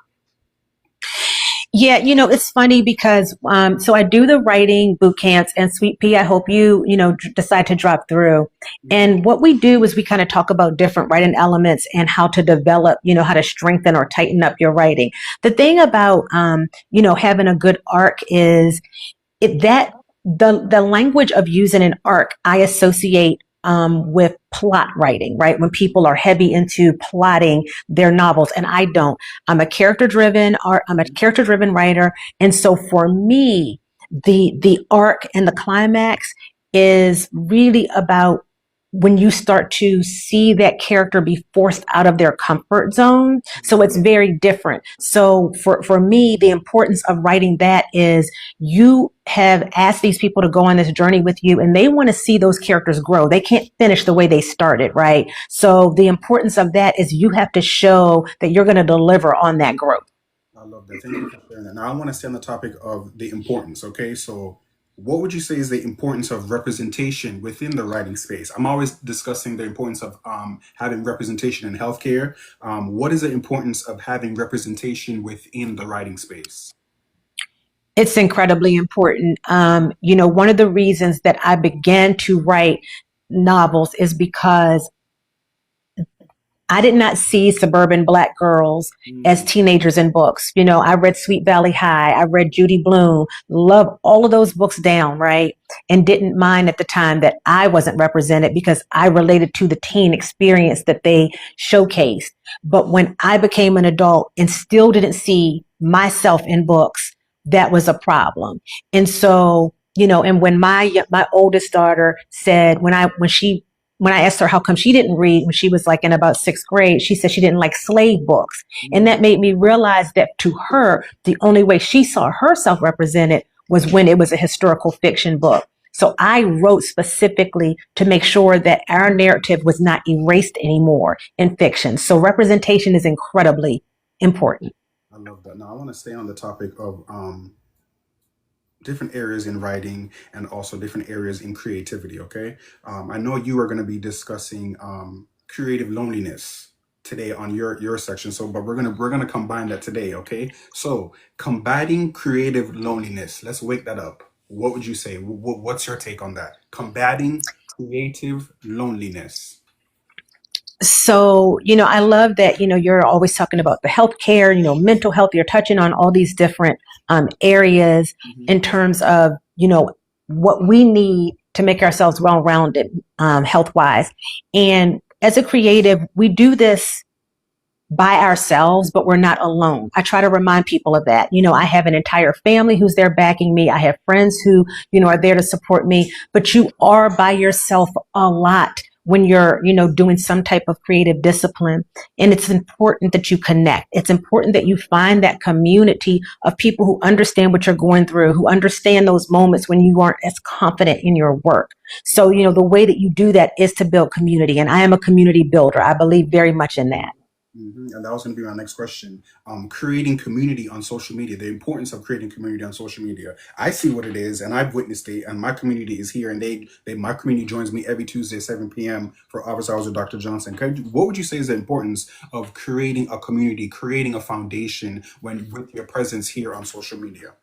Yeah, it's funny because so I do the writing boot camps, and Sweet Pea, I hope decide to drop through. And what we do is we kind of talk about different writing elements and how to develop, how to strengthen or tighten up your writing. The thing about having a good arc is it that the language of using an arc I associate with plot writing, right? When people are heavy into plotting their novels, and I don't. I'm a character driven writer, and so for me, the arc and the climax is really about when you start to see that character be forced out of their comfort zone. So it's very different. So for me, the importance of writing that is you have asked these people to go on this journey with you, and they want to see those characters grow. They can't finish the way they started, right? So the importance of that is you have to show that you're going to deliver on that growth. I love that. Thank you for sharing that. Now, I want to stay on the topic of the importance. Okay. So, what would you say is the importance of representation within the writing space? I'm always discussing the importance of having representation in healthcare. What is the importance of having representation within the writing space? It's incredibly important. One of the reasons that I began to write novels is because I did not see suburban Black girls as Mm, teenagers in books. I read Sweet Valley High. I read Judy Blume, loved all of those books down, right? And didn't mind at the time that I wasn't represented because I related to the teen experience that they showcased. But when I became an adult and still didn't see myself in books, that was a problem. And so, and when my oldest daughter said when I asked her how come she didn't read when she was like in about sixth grade, she said she didn't like slave books. And mm. that made me realize that to her, the only way she saw herself represented was when it was a historical fiction book. So I wrote specifically to make sure that our narrative was not erased anymore in fiction. So representation is incredibly important. I love that. Now, I want to stay on the topic of different areas in writing and also different areas in creativity. Okay. I know you are going to be discussing creative loneliness today on your section. So, but we're gonna combine that today. Okay. So, combating creative loneliness. Let's wake that up. What would you say? What's your take on that? Combating creative loneliness. So, I love that, you're always talking about the healthcare, mental health. You're touching on all these different areas Hmm. in terms of, what we need to make ourselves well rounded health wise. And as a creative, we do this by ourselves, but we're not alone. I try to remind people of that. I have an entire family who's there backing me. I have friends who, are there to support me, but you are by yourself a lot when you're, doing some type of creative discipline. And it's important that you connect. It's important that you find that community of people who understand what you're going through, who understand those moments when you aren't as confident in your work. So, the way that you do that is to build community. And I am a community builder. I believe very much in that. And that was going to be my next question. Creating community on social media, the importance of creating community on social media. I see what it is, and I've witnessed it, and my community is here, and my community joins me every Tuesday, 7 p.m. for Office Hours with Dr. Johnson. What would you say is the importance of creating a community, creating a foundation with your presence here on social media?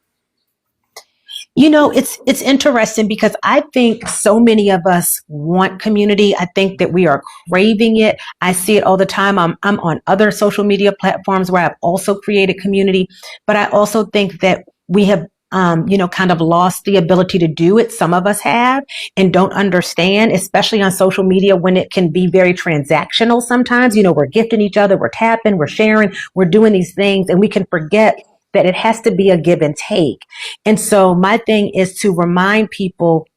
It's interesting because I think so many of us want community. I think that we are craving it. I see it all the time. I'm on other social media platforms where I've also created community, but I also think that we have kind of lost the ability to do it. Some of us have and don't understand, especially on social media when it can be very transactional sometimes. We're gifting each other, we're tapping, we're sharing, we're doing these things, and we can forget that it has to be a give and take. And so my thing is to remind people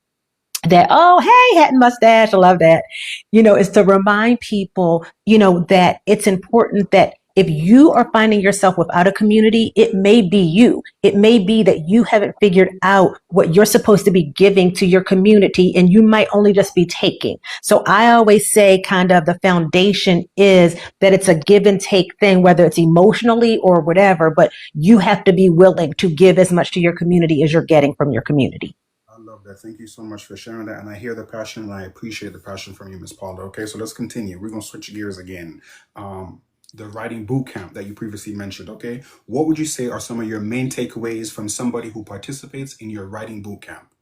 that, oh, hey, hat and mustache, I love that, is to remind people, that it's important that if you are finding yourself without a community, it may be you. It may be that you haven't figured out what you're supposed to be giving to your community, and you might only just be taking. So I always say kind of the foundation is that it's a give and take thing, whether it's emotionally or whatever, but you have to be willing to give as much to your community as you're getting from your community. I love that. Thank you so much for sharing that. And I hear the passion, and I appreciate the passion from you, Miss Paula. Okay, so let's continue. We're going to switch gears again. The writing boot camp that you previously mentioned. Okay, what would you say are some of your main takeaways from somebody who participates in your writing boot camp?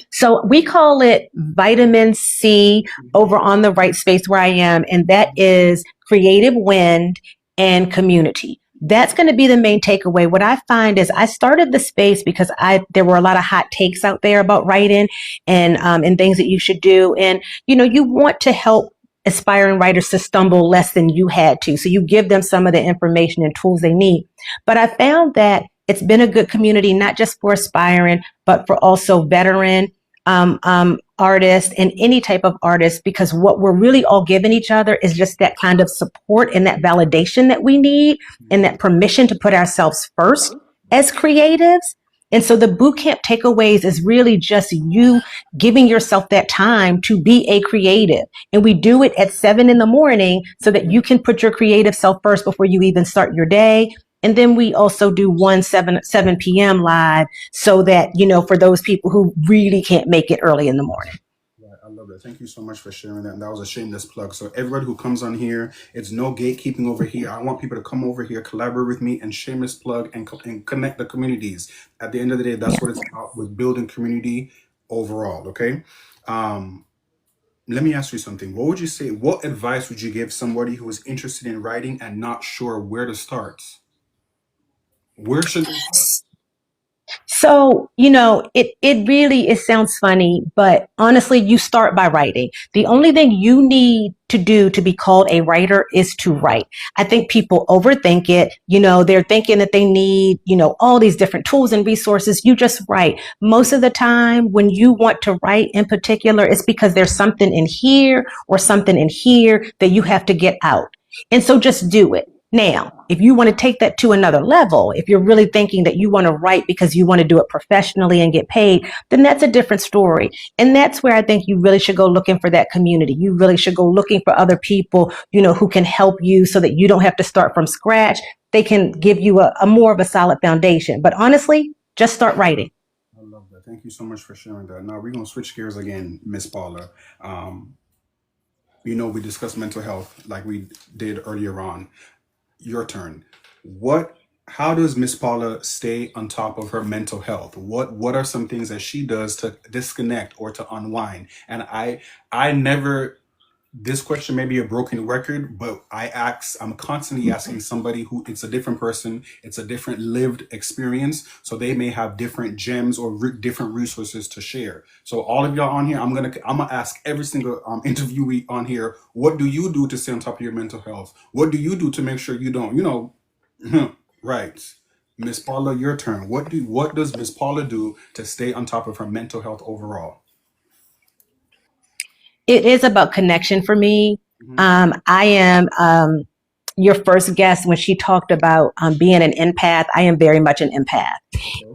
So we call it vitamin C over on the Right Space where I am, and that is creative wind and community. That's going to be the main takeaway. What I find is I started the space because there were a lot of hot takes out there about writing and things that you should do. And, you want to help aspiring writers to stumble less than you had to. So you give them some of the information and tools they need. But I found that it's been a good community, not just for aspiring, but for also veteran artists and any type of artist, because what we're really all giving each other is just that kind of support and that validation that we need and that permission to put ourselves first as creatives. And so the bootcamp takeaways is really just you giving yourself that time to be a creative. And we do it at 7 a.m. so that you can put your creative self first before you even start your day. And then we also do 7 p.m. live so that, for those people who really can't make it early in the morning. I love that. Thank you so much for sharing that. And that was a shameless plug. So everybody who comes on here, it's no gatekeeping over here. I want people to come over here, collaborate with me, and shameless plug and connect the communities. At the end of the day, that's what it's about, with building community overall. Okay. Let me ask you something. What advice would you give somebody who is interested in writing and not sure where to start? Where should they start? So, it sounds funny, but honestly, you start by writing. The only thing you need to do to be called a writer is to write. I think people overthink it. They're thinking that they need, all these different tools and resources. You just write. Most of the time when you want to write in particular, it's because there's something in here or something in here that you have to get out. And so just do it. Now, if you want to take that to another level, if you're really thinking that you want to write because you want to do it professionally and get paid, then that's a different story. And that's where I think you really should go looking for that community. You really should go looking for other people, who can help you so that you don't have to start from scratch. They can give you a more of a solid foundation. But honestly, just start writing. I love that. Thank you so much for sharing that. Now we're going to switch gears again, Miss Paula. We discussed mental health like we did earlier on. Your turn. How does Miss Paula stay on top of her mental health? What are some things that she does to disconnect or to unwind? And I never, this question may be a broken record, but I'm constantly asking somebody who, it's a different person, it's a different lived experience, so they may have different gems or different resources to share. So all of y'all on here, I'm gonna ask every single interviewee on here, what do you do to stay on top of your mental health? What do you do to make sure you don't, right? Miss Paula, your turn. What does Miss Paula do to stay on top of her mental health overall? It is about connection for me. I am your first guest when she talked about being an empath. I am very much an empath.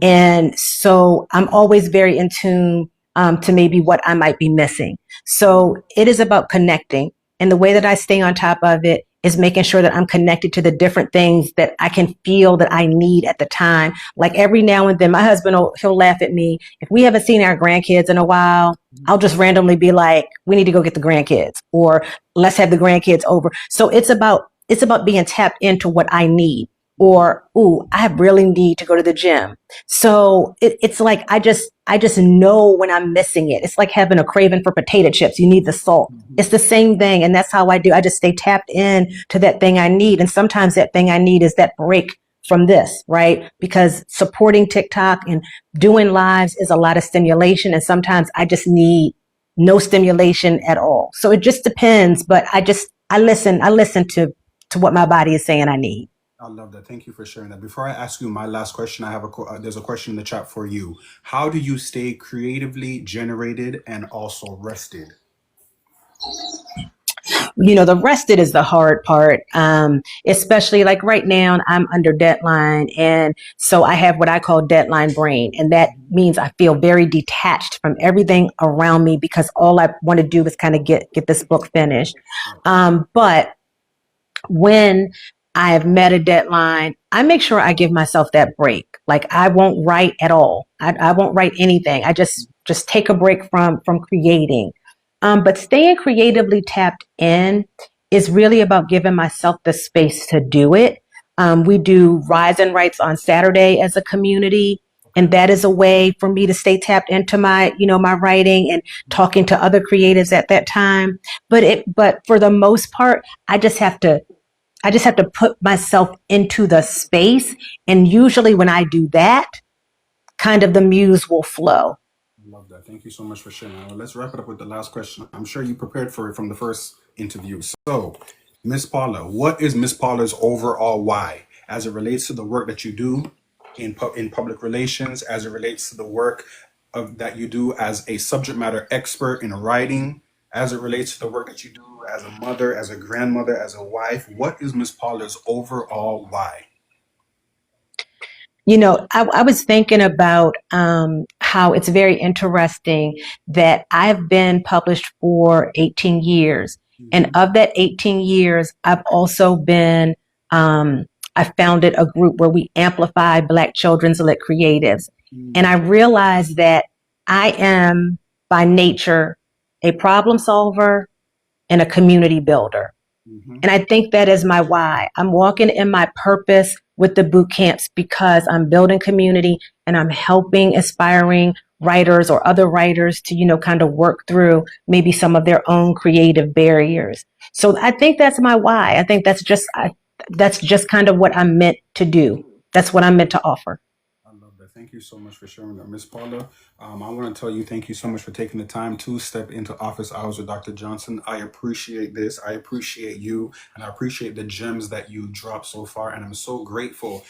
And so I'm always very in tune to maybe what I might be missing. So it is about connecting. And the way that I stay on top of it is making sure that I'm connected to the different things that I can feel that I need at the time. Like every now and then, my husband, he'll laugh at me. If we haven't seen our grandkids in a while, I'll just randomly be like, we need to go get the grandkids, or let's have the grandkids over. So it's about being tapped into what I need. Or, ooh, I really need to go to the gym. So it's like I just know when I'm missing it. It's like having a craving for potato chips. You need the salt. It's the same thing, and that's how I do. I just stay tapped in to that thing I need, and sometimes that thing I need is that break from this, right? Because supporting TikTok and doing lives is a lot of stimulation, and sometimes I just need no stimulation at all. So it just depends, but I listen to what my body is saying I need. I love that. Thank you for sharing that. Before I ask you my last question, I have there's a question in the chat for you. How do you stay creatively generated and also rested? The rested is the hard part, especially like right now I'm under deadline. And so I have what I call deadline brain. And that means I feel very detached from everything around me because all I want to do is kind of get this book finished. But when I have met a deadline, I make sure I give myself that break. Like I won't write at all. I won't write anything. I just take a break from creating. But staying creatively tapped in is really about giving myself the space to do it. We do Rise and Writes on Saturday as a community. And that is a way for me to stay tapped into my writing and talking to other creatives at that time. But for the most part, I just have to put myself into the space. And usually when I do that, kind of the muse will flow. I love that. Thank you so much for sharing. Now, let's wrap it up with the last question. I'm sure you prepared for it from the first interview. So, Miss Paula, what is Miss Paula's overall why as it relates to the work that you do in public relations, as it relates to the work that you do as a subject matter expert in writing, as it relates to the work that you do as a mother, as a grandmother, as a wife? What is Miss Paula's overall why? I was thinking about how it's very interesting that I've been published for 18 years. And of that 18 years, I've also been, I founded a group where we amplify Black children's lit creatives. And I realized that I am by nature a problem solver and a community builder. And I think that is my why. I'm walking in my purpose with the boot camps because I'm building community and I'm helping aspiring writers or other writers to, kind of work through maybe some of their own creative barriers. So I think that's my why. I think that's just kind of what I'm meant to do. That's what I'm meant to offer. I love that. Thank you so much for sharing that, Miss Paula. I want to tell you thank you so much for taking the time to step into office hours with Dr. Johnson. I appreciate this. I appreciate you, and I appreciate the gems that you dropped so far, and I'm so grateful.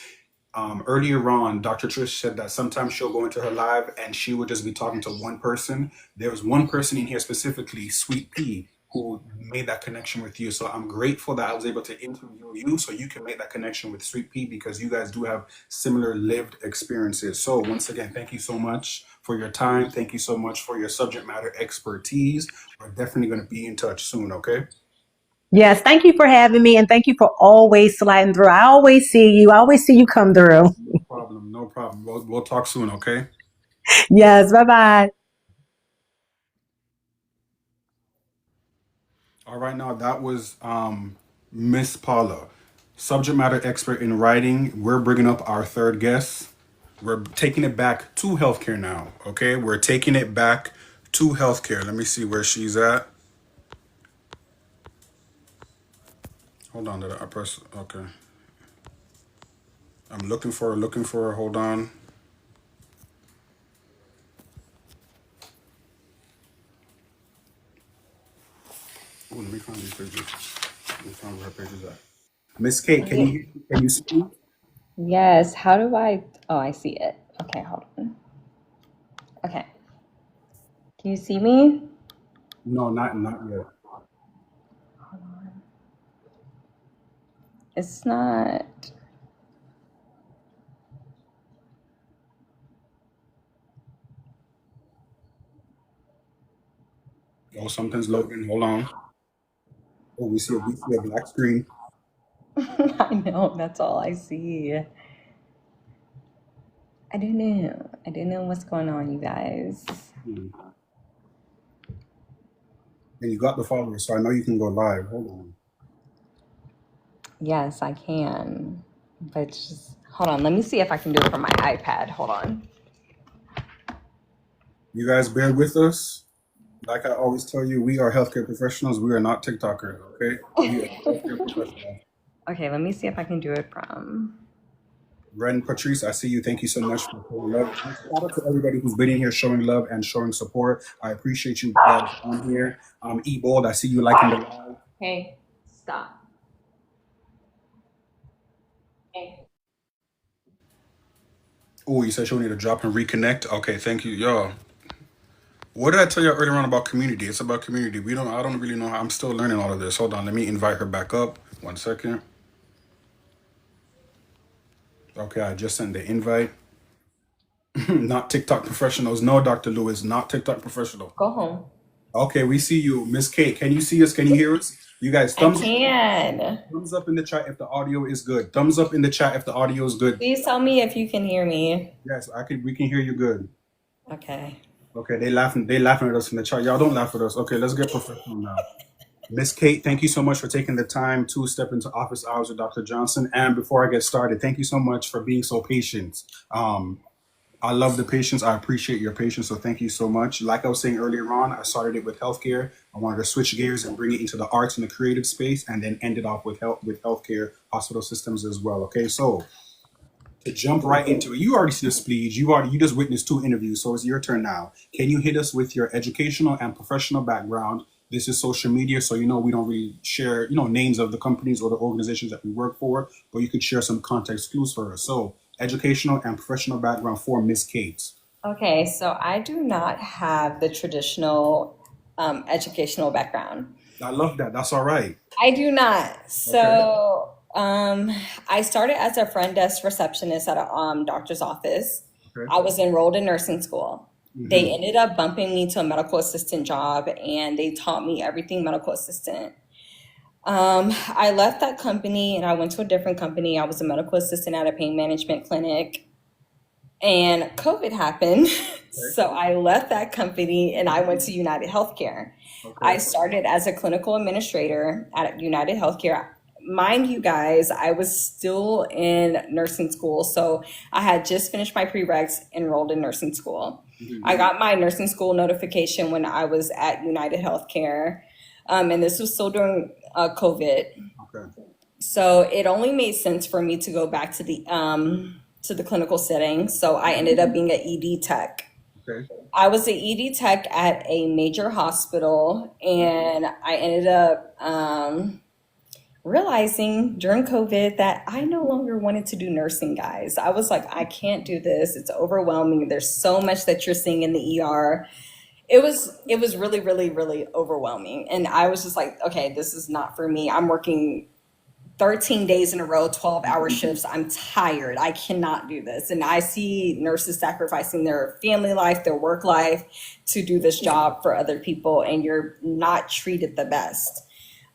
Earlier on, Dr. Trish said that sometimes she'll go into her live and she would just be talking to one person. There was one person in here specifically, Sweet Pea, who made that connection with you. So I'm grateful that I was able to interview you so you can make that connection with Sweet Pea because you guys do have similar lived experiences. So once again, thank you so much for your time. Thank you so much for your subject matter expertise. We're definitely going to be in touch soon, okay? Yes, thank you for having me, and thank you for always sliding through. I always see you. I always see you come through. No problem. No problem. We'll talk soon, okay? Yes, bye-bye. All right, now that was Miss Paula, subject matter expert in writing. We're bringing up our third guest. We're taking it back to healthcare now, okay? We're taking it back to healthcare. Let me see where she's at. Hold on, I press, okay. I'm looking for her, hold on. Oh, let me find these pages. Let me find where her page is at. Miss Cait, can you speak? Yes. How do I? Oh, I see it. Okay, hold on. Okay. Can you see me? No, not yet. It's not. Oh, something's loading. Hold on. Oh, we see a black screen. I know, that's all I see. I don't know. I don't know what's going on, you guys. Hmm. And you got the followers, so I know you can go live. Hold on. Yes, I can. But just hold on. Let me see if I can do it from my iPad. Hold on. You guys bear with us. Like I always tell you, we are healthcare professionals. We are not TikTokers, okay? We are healthcare professionals. Okay, let me see if I can do it from. Ren Patrice, I see you. Thank you so much for showing love. Shout out to everybody who's been in here showing love and showing support. I appreciate you guys on here. E-Bold, I see you liking the live. Hey, stop. Hey. Oh, you said she'll need to drop and reconnect. Okay, thank you, y'all. What did I tell you earlier on about community? It's about community. I don't really know how. I'm still learning all of this. Hold on, let me invite her back up. 1 second. Okay, I just sent the invite. Not TikTok professionals. No, Dr. Lewis, not TikTok professional. Go home. Okay, we see you, Miss Cait. Can you see us? Can you hear us? You guys, I can. thumbs up in the chat if the audio is good. Thumbs up in the chat if the audio is good. Please tell me if you can hear me. Yes, we can hear you good. Okay. Okay, they laughing at us in the chat. Y'all don't laugh at us. Okay, let's get professional now. Miss Cait, thank you so much for taking the time to step into office hours with Dr. Johnson. And before I get started, thank you so much for being so patient. I love the patience. I appreciate your patience. So thank you so much. Like I was saying earlier on, I started it with healthcare. I wanted to switch gears and bring it into the arts and the creative space, and then ended off with healthcare, hospital systems as well. Okay, so to jump right into it, you already see the spleed. You just witnessed 2 interviews, so it's your turn now. Can you hit us with your educational and professional background? This is social media, so we don't really share names of the companies or the organizations that we work for, but you could share some context clues for us. So educational and professional background for Miss Cait. Okay, so I do not have the traditional educational background. I love that. That's all right. I do not. So I started as a front desk receptionist at a doctor's office. Okay. I was enrolled in nursing school. Mhm. They ended up bumping me to a medical assistant job, and they taught me everything medical assistant. I left that company and I went to a different company. I was a medical assistant at a pain management clinic, and COVID happened. So I left that company and I went to United Healthcare. Okay. I started as a clinical administrator at United Healthcare. Mind you guys, I was still in nursing school. So I had just finished my prereqs, enrolled in nursing school. Mhm. I got my nursing school notification when I was at United Healthcare. And this was still during COVID. Okay. So it only made sense for me to go back to the clinical setting. So I ended up being an ED tech. Okay. I was an ED tech at a major hospital, and I ended up realizing during COVID that I no longer wanted to do nursing, guys. I was like, I can't do this. It's overwhelming. There's so much that you're seeing in the ER. It was really, really, really overwhelming. And I was just like, okay, this is not for me. I'm working 13 days in a row, 12-hour shifts. I'm tired. I cannot do this. And I see nurses sacrificing their family life, their work life to do this job for other people, and you're not treated the best.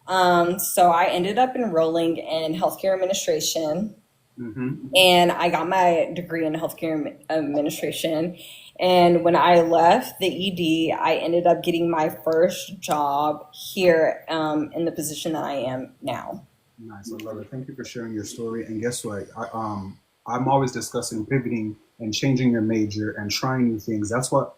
So I ended up enrolling in healthcare administration. Mm-hmm. And I got my degree in healthcare administration. And when I left the ED, I ended up getting my first job here in the position that I am now. Nice, I love it. Thank you for sharing your story. And guess what? I'm always discussing pivoting and changing your major and trying new things. That's what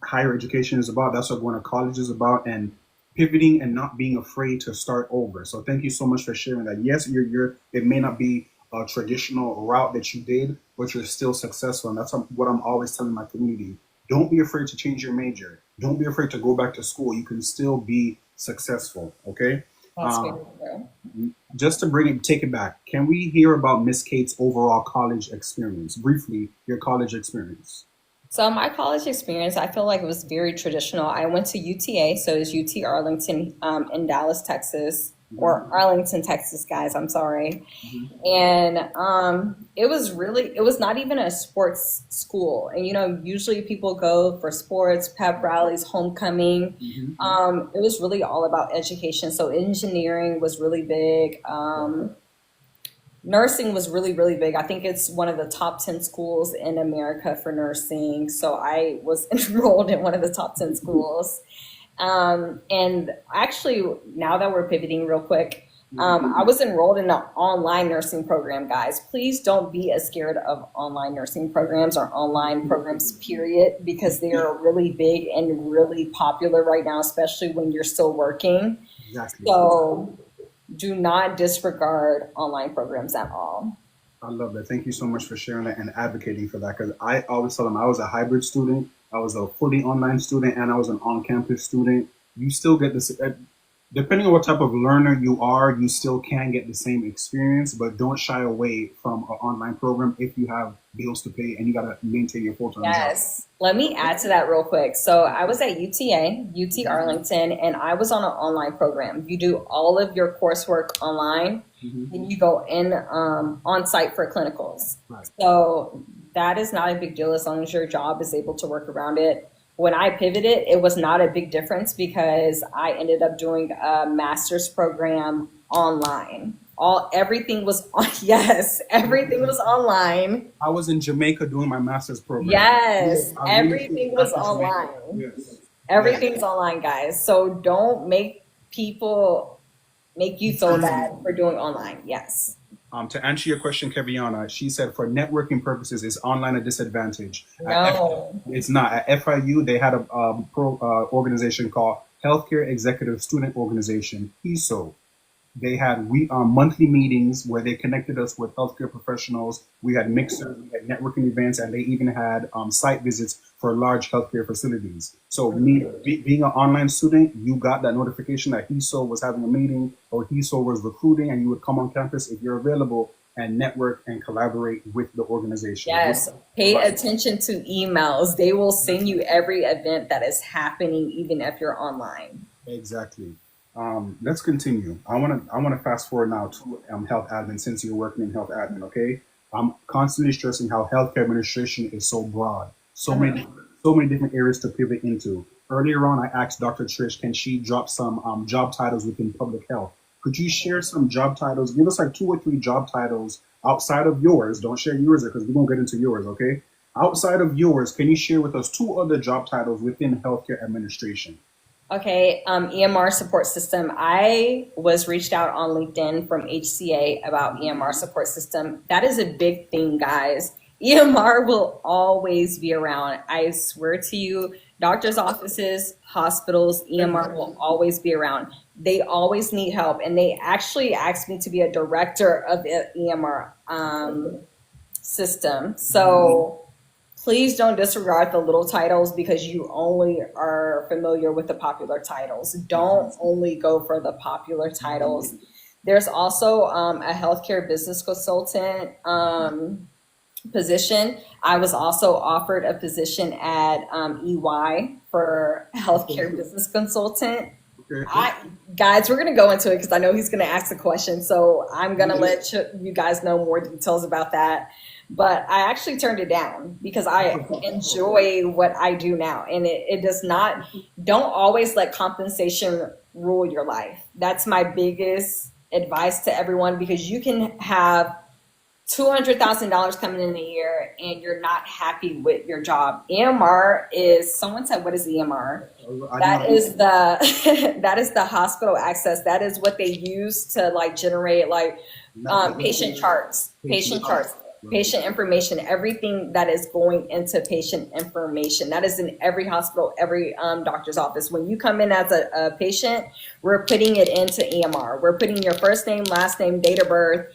higher education is about. That's what going to college is about, and pivoting and not being afraid to start over. So thank you so much for sharing that. Yes, it may not be a traditional route that you did, but you're still successful. And that's what I'm always telling my community. Don't be afraid to change your major. Don't be afraid to go back to school. You can still be successful. Okay. That's very true. Just to take it back, can we hear about Miss Cait's overall college experience? Briefly, your college experience. So my college experience, I feel like it was very traditional. I went to UTA, so it's UT Arlington in Dallas, Texas, or Arlington, Texas, guys. I'm sorry. And it was not even a sports school. And, usually people go for sports, pep rallies, homecoming. It was really all about education. So engineering was really big. Nursing was really, really big. I think it's one of the top 10 schools in America for nursing. So I was enrolled in one of the top 10 schools. And actually, now that we're pivoting real quick, I was enrolled in an online nursing program, guys. Please don't be as scared of online nursing programs or online programs, period, because they are really big and really popular right now, especially when you're still working. Exactly. So do not disregard online programs at all. I love that. Thank you so much for sharing that and advocating for that. Because I always tell them I was a hybrid student, I was a fully online student, and I was an on-campus student. You still get this, depending on what type of learner you are, you still can get the same experience, but don't shy away from an online program if you have bills to pay and you got to maintain your full-time job. Yes. Let me add to that real quick. So I was at UTA, UT Arlington, and I was on an online program. You do all of your coursework online, and you go in on site for clinicals. Right. So that is not a big deal as long as your job is able to work around it. When I pivoted, it was not a big difference because I ended up doing a master's program online. Everything was everything was online. I was in Jamaica doing my master's program. Yes, everything was online. Yes. Everything's online, guys. So don't make people make you feel bad for doing online. Yes. To answer your question, Keviana, she said for networking purposes, is online a disadvantage? No. It's not. At FIU, they had a organization called Healthcare Executive Student Organization, HESO. They had monthly meetings where they connected us with healthcare professionals. We had mixers, we had networking events, and they even had site visits for large healthcare facilities. So being an online student, you got that notification that HESO was having a meeting or HESO was recruiting, and you would come on campus if you're available and network and collaborate with the organization. Yes, pay attention to emails. They will send you every event that is happening, even if you're online. Exactly. Let's continue. I want to fast forward now to health admin, since you're working in health admin. Okay, I'm constantly stressing how healthcare administration is so broad, so many different areas to pivot into. Earlier on, I asked Dr. Trish, can she drop some job titles within public health? Could you share some job titles? Give us like 2 or 3 job titles outside of yours. Don't share yours because we won't get into yours. Okay, outside of yours, can you share with us 2 other job titles within healthcare administration? Okay, EMR support system. I was reached out on LinkedIn from HCA about EMR support system. That is a big thing, guys. EMR will always be around. I swear to you, doctors' offices, hospitals, EMR will always be around. They always need help. And they actually asked me to be a director of the EMR system. So please don't disregard the little titles because you only are familiar with the popular titles. Don't only go for the popular titles. There's also a healthcare business consultant position. I was also offered a position at EY for healthcare business consultant. Guys, we're going to go into it because I know he's going to ask the question. So I'm going to let you guys know more details about that. But I actually turned it down because I enjoy what I do now. And it does not, don't always let compensation rule your life. That's my biggest advice to everyone, because you can have $200,000 coming in a year and you're not happy with your job. EMR is, someone said, what is EMR? That is the hospital access. That is what they use to like generate like patient charts, patient information, everything that is going into patient information. That is in every hospital, every doctor's office. When you come in as a patient, we're putting it into EMR. We're putting your first name, last name, date of birth,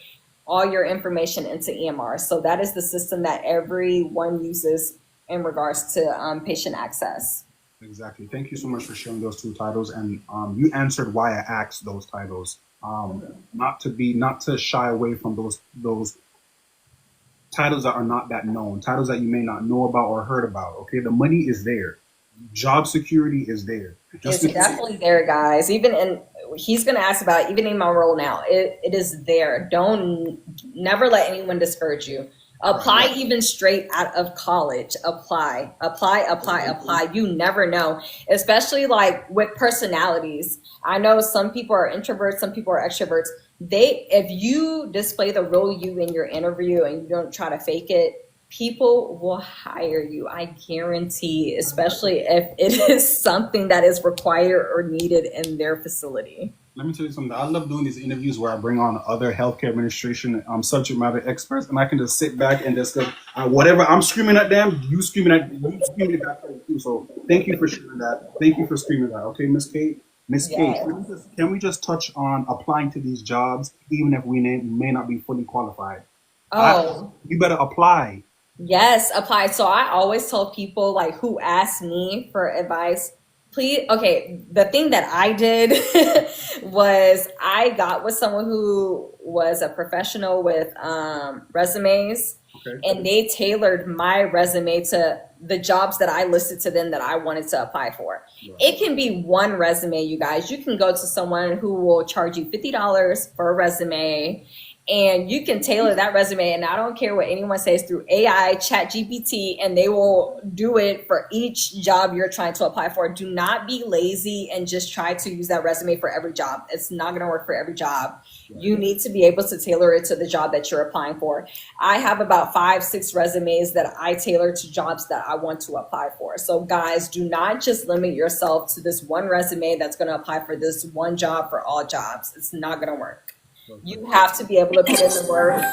all your information into EMR. So that is the system that everyone uses in regards to patient access. Exactly. Thank you so much for sharing those 2 titles. And you answered why I asked those titles. Not to shy away from those titles that are not that known, titles that you may not know about or heard about. Okay, the money is there, job security is there. It's definitely there, guys. Even in, he's going to ask about it, even in my role now, it is there. Don't never let anyone discourage you. Apply even straight out of college. Apply. You never know, especially like with personalities. I know some people are introverts, some people are extroverts. If you display the real you in your interview and you don't try to fake it, people will hire you. I guarantee, especially if it is something that is required or needed in their facility. Let me tell you something. I love doing these interviews where I bring on other healthcare administration subject matter experts, and I can just sit back and just go, whatever I'm screaming at them, you screaming it back too. So thank you for sharing that. Thank you for screaming that. Okay, Miss Cait. Miss Cait, can we just touch on applying to these jobs, even if we may not be fully qualified? You better apply. Yes, apply. So I always tell people like who ask me for advice, please. Okay, the thing that I did was I got with someone who was a professional with resumes, and they tailored my resume to the jobs that I listed to them that I wanted to apply for. It can be one resume, you guys. You can go to someone who will charge you $50 for a resume, and you can tailor that resume. And I don't care what anyone says, through AI, Chat GPT, and they will do it for each job you're trying to apply for. Do not be lazy and just try to use that resume for every job. It's not going to work for every job. You need to be able to tailor it to the job that you're applying for. I have about 5-6 resumes that I tailor to jobs that I want to apply for. So guys, do not just limit yourself to this one resume that's going to apply for this one job for all jobs. It's not going to work. You have to be able to put in the work,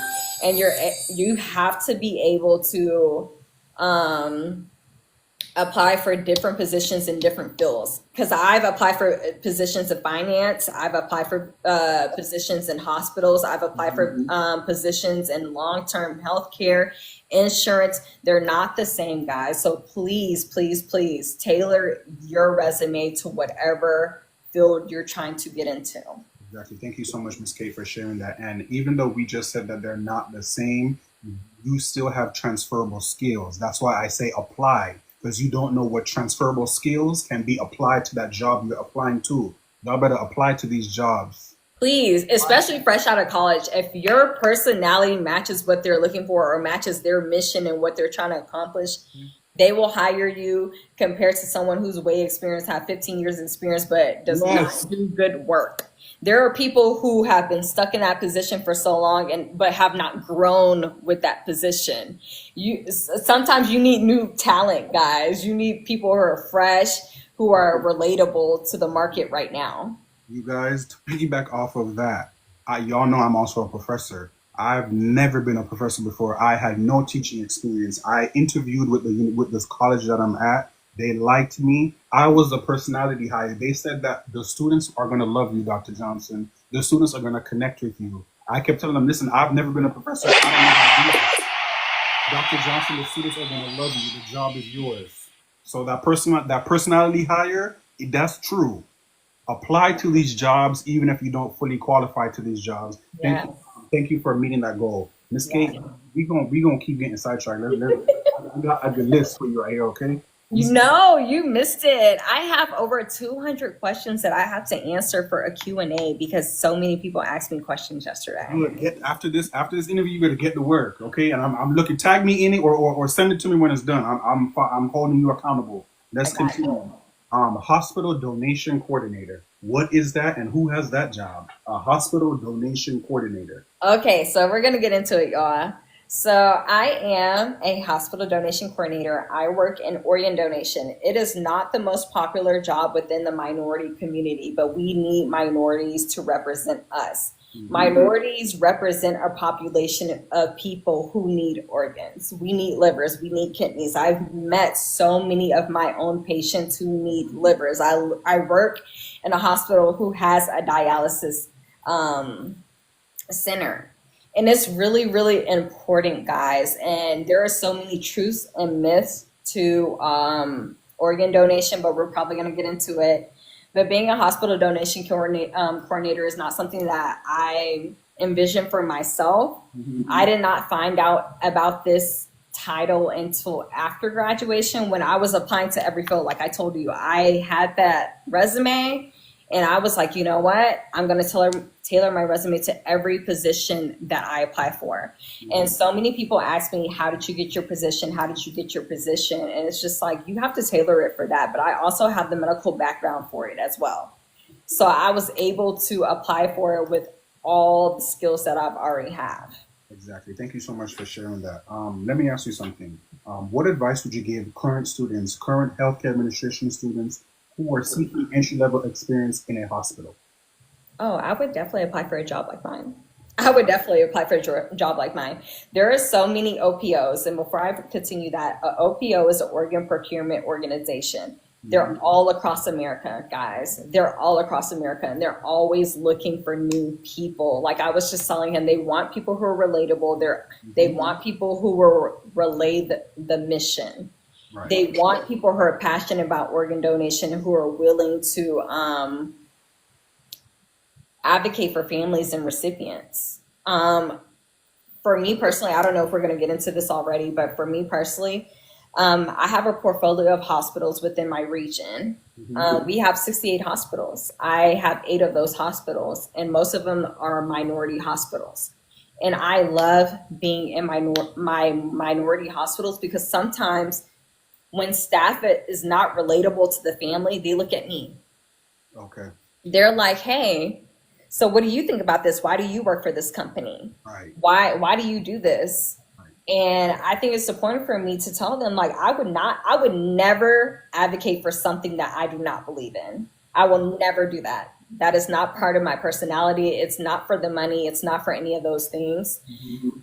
and you have to be able to apply for different positions in different fields. Because I've applied for positions in finance, I've applied for positions in hospitals, I've applied for positions in long-term healthcare, insurance. They're not the same, guys. So please, please, please tailor your resume to whatever field you're trying to get into. Exactly. Thank you so much, Ms. Cait, for sharing that. And even though we just said that they're not the same, you still have transferable skills. That's why I say apply, because you don't know what transferable skills can be applied to that job you're applying to. Y'all better apply to these jobs. Please, especially fresh out of college. If your personality matches what they're looking for or matches their mission and what they're trying to accomplish, they will hire you compared to someone who's way experienced, have 15 years experience, but does not do good work. There are people who have been stuck in that position for so long but have not grown with that position. Sometimes you need new talent, guys. You need people who are fresh, who are relatable to the market right now. You guys, to piggyback off of that, y'all know I'm also a professor. I've never been a professor before. I had no teaching experience. I interviewed with this college that I'm at. They liked me. I was a personality hire. They said that the students are going to love you, Dr. Johnson. The students are going to connect with you. I kept telling them, listen, I've never been a professor. I don't know how to do this. Dr. Johnson, the students are going to love you. The job is yours. So that personality hire, that's true. Apply to these jobs, even if you don't fully qualify to these jobs. Thank you for meeting that goal. Ms. Cait, we gonna keep getting sidetracked. I got a good list for you right here, okay? No, you missed it. I have over 200 questions that I have to answer for a Q&A because so many people asked me questions yesterday. After this interview, you better get to work, okay? And I'm looking, tag me in it or send it to me when it's done. I'm holding you accountable. Let's continue. Hospital donation coordinator. What is that, and who has that job? A hospital donation coordinator. Okay, so we're gonna get into it, y'all. So I am a hospital donation coordinator. I work in organ donation. It is not the most popular job within the minority community, but we need minorities to represent us. Minorities represent a population of people who need organs. We need livers, we need kidneys. I've met so many of my own patients who need livers. I work in a hospital who has a dialysis center. And it's really, really important, guys. And there are so many truths and myths to organ donation, but we're probably going to get into it. But being a hospital donation coordinator is not something that I envisioned for myself. I did not find out about this title until after graduation when I was applying to every field. Like I told you, I had that resume and I was like, you know what? I'm going to tailor my resume to every position that I apply for. And so many people ask me, how did you get your position? How did you get your position? And it's just like, you have to tailor it for that. But I also have the medical background for it as well. So I was able to apply for it with all the skills that I've already have. Exactly. Thank you so much for sharing that. Let me ask you something. What advice would you give current students, current healthcare administration students who are seeking entry-level experience in a hospital? Oh, I would definitely apply for a job like mine. I would definitely apply for a job like mine. There are so many OPOs. And before I continue that, OPO is an organ procurement organization. They're all across America, guys. They're all across America, and they're always looking for new people. Like I was just telling him, they want people who are relatable. They want people who will relay the mission. Right. They want people who are passionate about organ donation, who are willing to advocate for families and recipients. For me personally, I don't know if we're going to get into this already, but for me personally, I have a portfolio of hospitals within my region. We have 68 hospitals. I have 8 of those hospitals, and most of them are minority hospitals. And I love being in my minority hospitals because sometimes when staff is not relatable to the family, they look at me. Okay. They're like, hey, so what do you think about this? Why do you work for this company? Right. Why do you do this? And I think it's important for me to tell them, like, I would never advocate for something that I do not believe in. I will never do that. That is not part of my personality. It's not for the money. It's not for any of those things.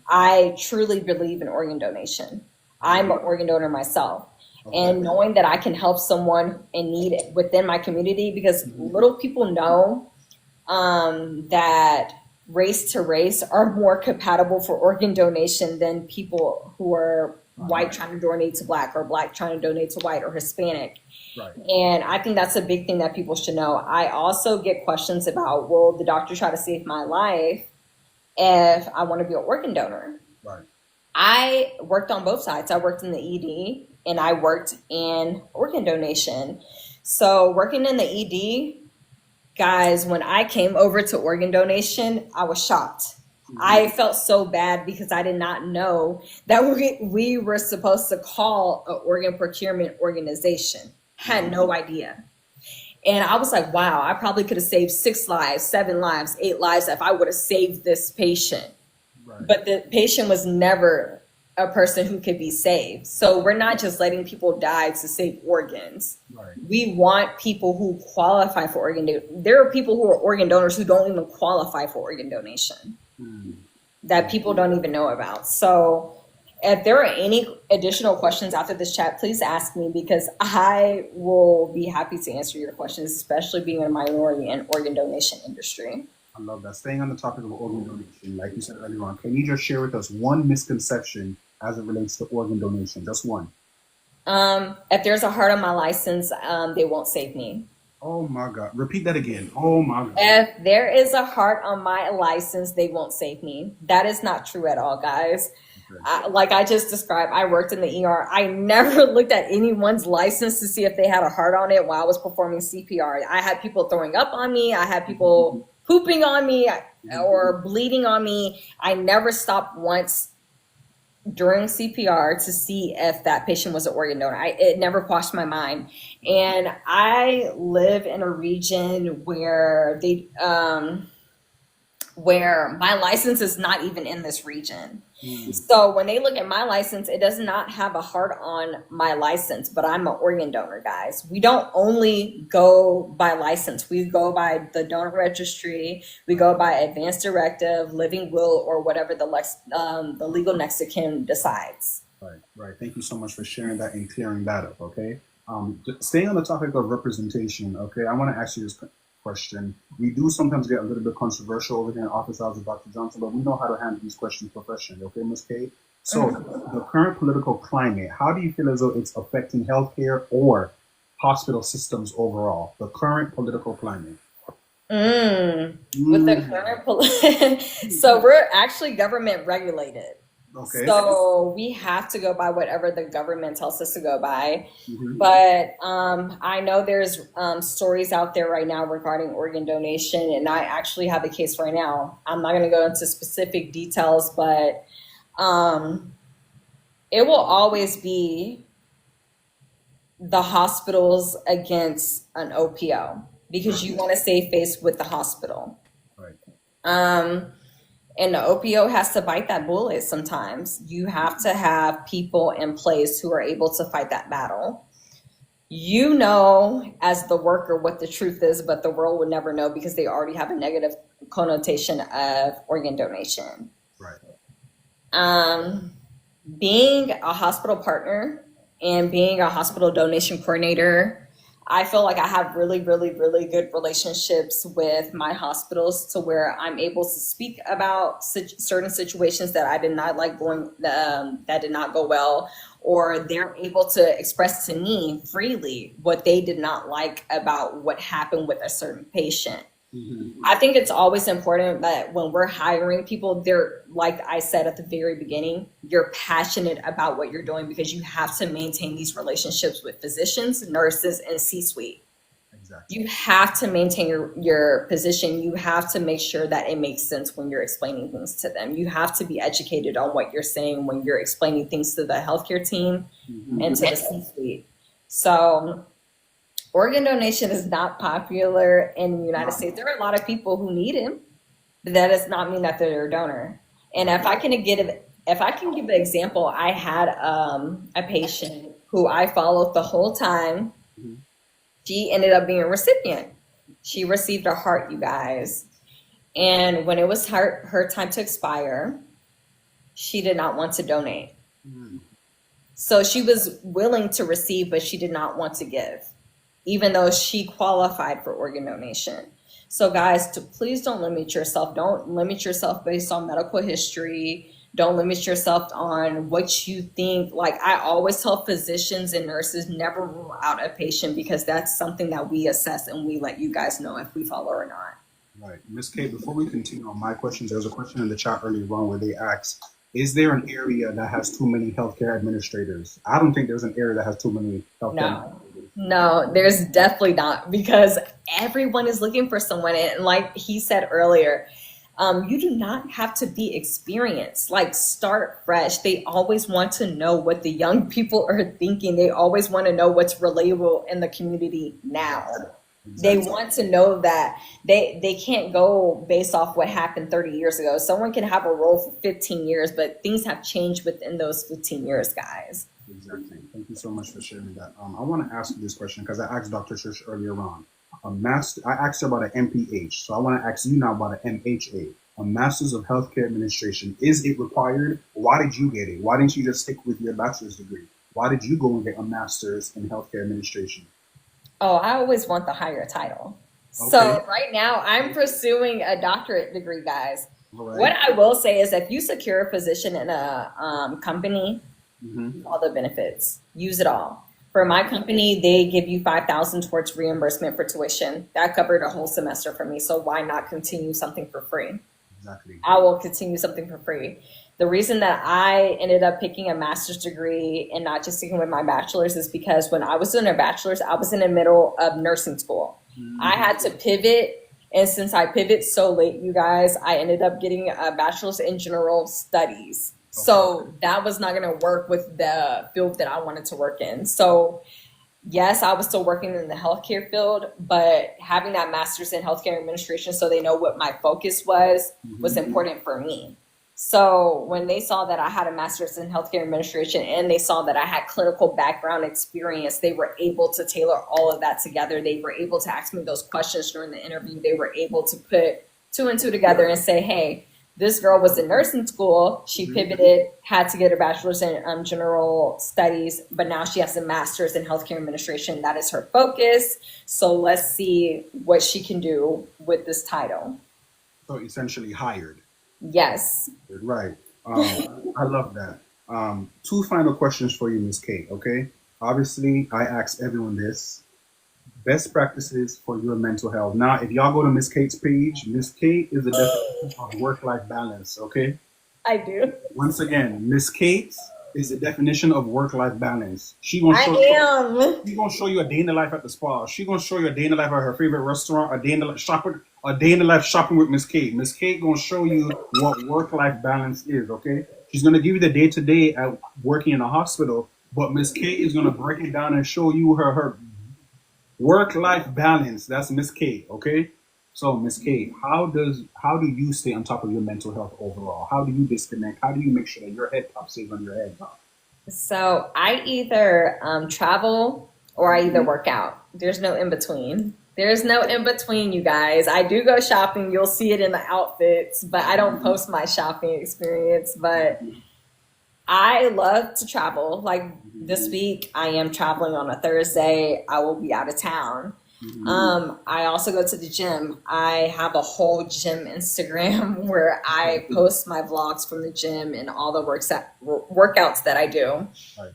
I truly believe in organ donation. I'm an organ donor myself. And knowing that I can help someone in need within my community, because little people know that race to race are more compatible for organ donation than people who are white trying to donate to black, or black trying to donate to white, or Hispanic. Right. And I think that's a big thing that people should know. I also get questions about, will the doctor try to save my life if I want to be an organ donor? Right. I worked on both sides. I worked in the ED and I worked in organ donation. So working in the ED, guys, when I came over to organ donation, I was shocked. I felt so bad because I did not know that we were supposed to call an organ procurement organization. Had no idea. And I was like, wow, I probably could have saved 6 lives, 7 lives, 8 lives if I would have saved this patient. Right. But the patient was never a person who could be saved. So we're not just letting people die to save organs. Right. We want people who qualify for organ donation. There are people who are organ donors who don't even qualify for organ donation that people don't even know about. So if there are any additional questions after this chat, please ask me, because I will be happy to answer your questions, especially being a minority in organ donation industry. I love that. Staying on the topic of organ donation, like you said earlier on, can you just share with us one misconception as it relates to organ donation? Just one. If there's a heart on my license, they won't save me. Oh my God. Repeat that again. Oh my God. If there is a heart on my license, they won't save me. That is not true at all, guys. Okay. Like I just described, I worked in the ER. I never looked at anyone's license to see if they had a heart on it while I was performing CPR. I had people throwing up on me. I had people pooping on me or bleeding on me. I never stopped once during CPR to see if that patient was an organ donor. It never crossed my mind. And I live in a region where where my license is not even in this region. So when they look at my license, it does not have a heart on my license, but I'm an organ donor, guys. We don't only go by license. We go by the donor registry. We go by advance directive, living will, or whatever the legal next of kin decides. Right. Thank you so much for sharing that and clearing that up, okay? Staying on the topic of representation, okay, I want to ask you this question. We do sometimes get a little bit controversial over here in office hours with Dr. Johnson, but we know how to handle these questions professionally, okay, Ms. Cait? So the current political climate, how do you feel as though it's affecting healthcare or hospital systems overall, the current political climate? With the current so we're actually government regulated. Okay. So we have to go by whatever the government tells us to go by. Mhm. But I know there's stories out there right now regarding organ donation, and I actually have a case right now. I'm not going to go into specific details, but it will always be the hospitals against an OPO because you want to save face with the hospital. Right. And the OPO has to bite that bullet sometimes. You have to have people in place who are able to fight that battle. You know, as the worker, what the truth is, but the world would never know because they already have a negative connotation of organ donation. Right. Being a hospital partner and being a hospital donation coordinator, I feel like I have really, really, really good relationships with my hospitals to where I'm able to speak about certain situations that I did not like going, that did not go well, or they're able to express to me freely what they did not like about what happened with a certain patient. Mm-hmm. I think it's always important that when we're hiring people, they're, like I said at the very beginning, you're passionate about what you're doing because you have to maintain these relationships with physicians, nurses, and C-suite. Exactly. You have to maintain your position. You have to make sure that it makes sense when you're explaining things to them. You have to be educated on what you're saying when you're explaining things to the healthcare team and to the C-suite. So organ donation is not popular in the United States. There are a lot of people who need it, but that does not mean that they're a donor. And if I can give an example, I had a patient who I followed the whole time. She ended up being a recipient. She received a heart, you guys. And when it was her time to expire, she did not want to donate. So she was willing to receive, but she did not want to give, even though she qualified for organ donation. So guys, please don't limit yourself. Don't limit yourself based on medical history. Don't limit yourself on what you think. Like I always tell physicians and nurses, never rule out a patient because that's something that we assess and we let you guys know if we follow or not. Right. Ms. Cait, before we continue on my questions, there was a question in the chat earlier on where they asked, is there an area that has too many healthcare administrators? I don't think there's an area that has too many healthcare administrators. No, there's definitely not because everyone is looking for someone. And like he said earlier, you do not have to be experienced, like start fresh. They always want to know what the young people are thinking. They always want to know what's relatable in the community now. Exactly. They want to know that they can't go based off what happened 30 years ago. Someone can have a role for 15 years, but things have changed within those 15 years, guys. Exactly. Thank you so much for sharing that. I want to ask you this question because I asked Dr. Trish earlier on. I asked her about an MPH, so I want to ask you now about an MHA, a Masters of Healthcare Administration. Is it required? Why did you get it? Why didn't you just stick with your bachelor's degree? Why did you go and get a Master's in Healthcare Administration? Oh, I always want the higher title. Okay. So right now I'm pursuing a doctorate degree, guys. All right. What I will say is if you secure a position in a company, all the benefits, use it all. For my company, they give you $5,000 towards reimbursement for tuition. That covered a whole semester for me. So why not continue something for free? Exactly. I will continue something for free. The reason that I ended up picking a master's degree and not just sticking with my bachelor's is because when I was doing a bachelor's, I was in the middle of nursing school. I had to pivot. And since I pivoted so late, you guys, I ended up getting a bachelor's in general studies. Okay. So that was not going to work with the field that I wanted to work in. So yes, I was still working in the healthcare field, but having that master's in healthcare administration so they know what my focus was important for me. So when they saw that I had a master's in healthcare administration and they saw that I had clinical background experience, they were able to tailor all of that together. They were able to ask me those questions during the interview. They were able to put two and two together and say, hey, this girl was in nursing school. She pivoted, had to get a bachelor's in general studies, but now she has a master's in healthcare administration. That is her focus. So let's see what she can do with this title. So essentially hired. Yes. Right. I love that. Two final questions for you, Ms. Cait, okay? Obviously, I ask everyone this. best practices for your mental health. Now, if y'all go to Miss Cait's page, Miss Cait is the definition of work-life balance, okay? I do. Once again, Miss Cait is the definition of work-life balance. She gonna I show am. she gonna show you a day in the life at the spa. She gonna show you a day in the life at her favorite restaurant, a day in the life shopping, a day in the life shopping with Miss Cait. Miss Cait gonna show you what work-life balance is, okay? She's gonna give you the day-to-day at working in a hospital, but Miss Cait is gonna break it down and show you her work-life balance. That's Miss Cait, okay? So, Miss Cait, how do you stay on top of your mental health overall? How do you disconnect? How do you make sure that your head top stays on your head top? So I either travel or I either work out. There's no in between. There's no in between, you guys. I do go shopping. You'll see it in the outfits, but I don't post my shopping experience. But I love to travel. Like this week, I am traveling on a Thursday. I will be out of town. I also go to the gym. I have a whole gym Instagram where I post my vlogs from the gym and all the workouts that I do. Right.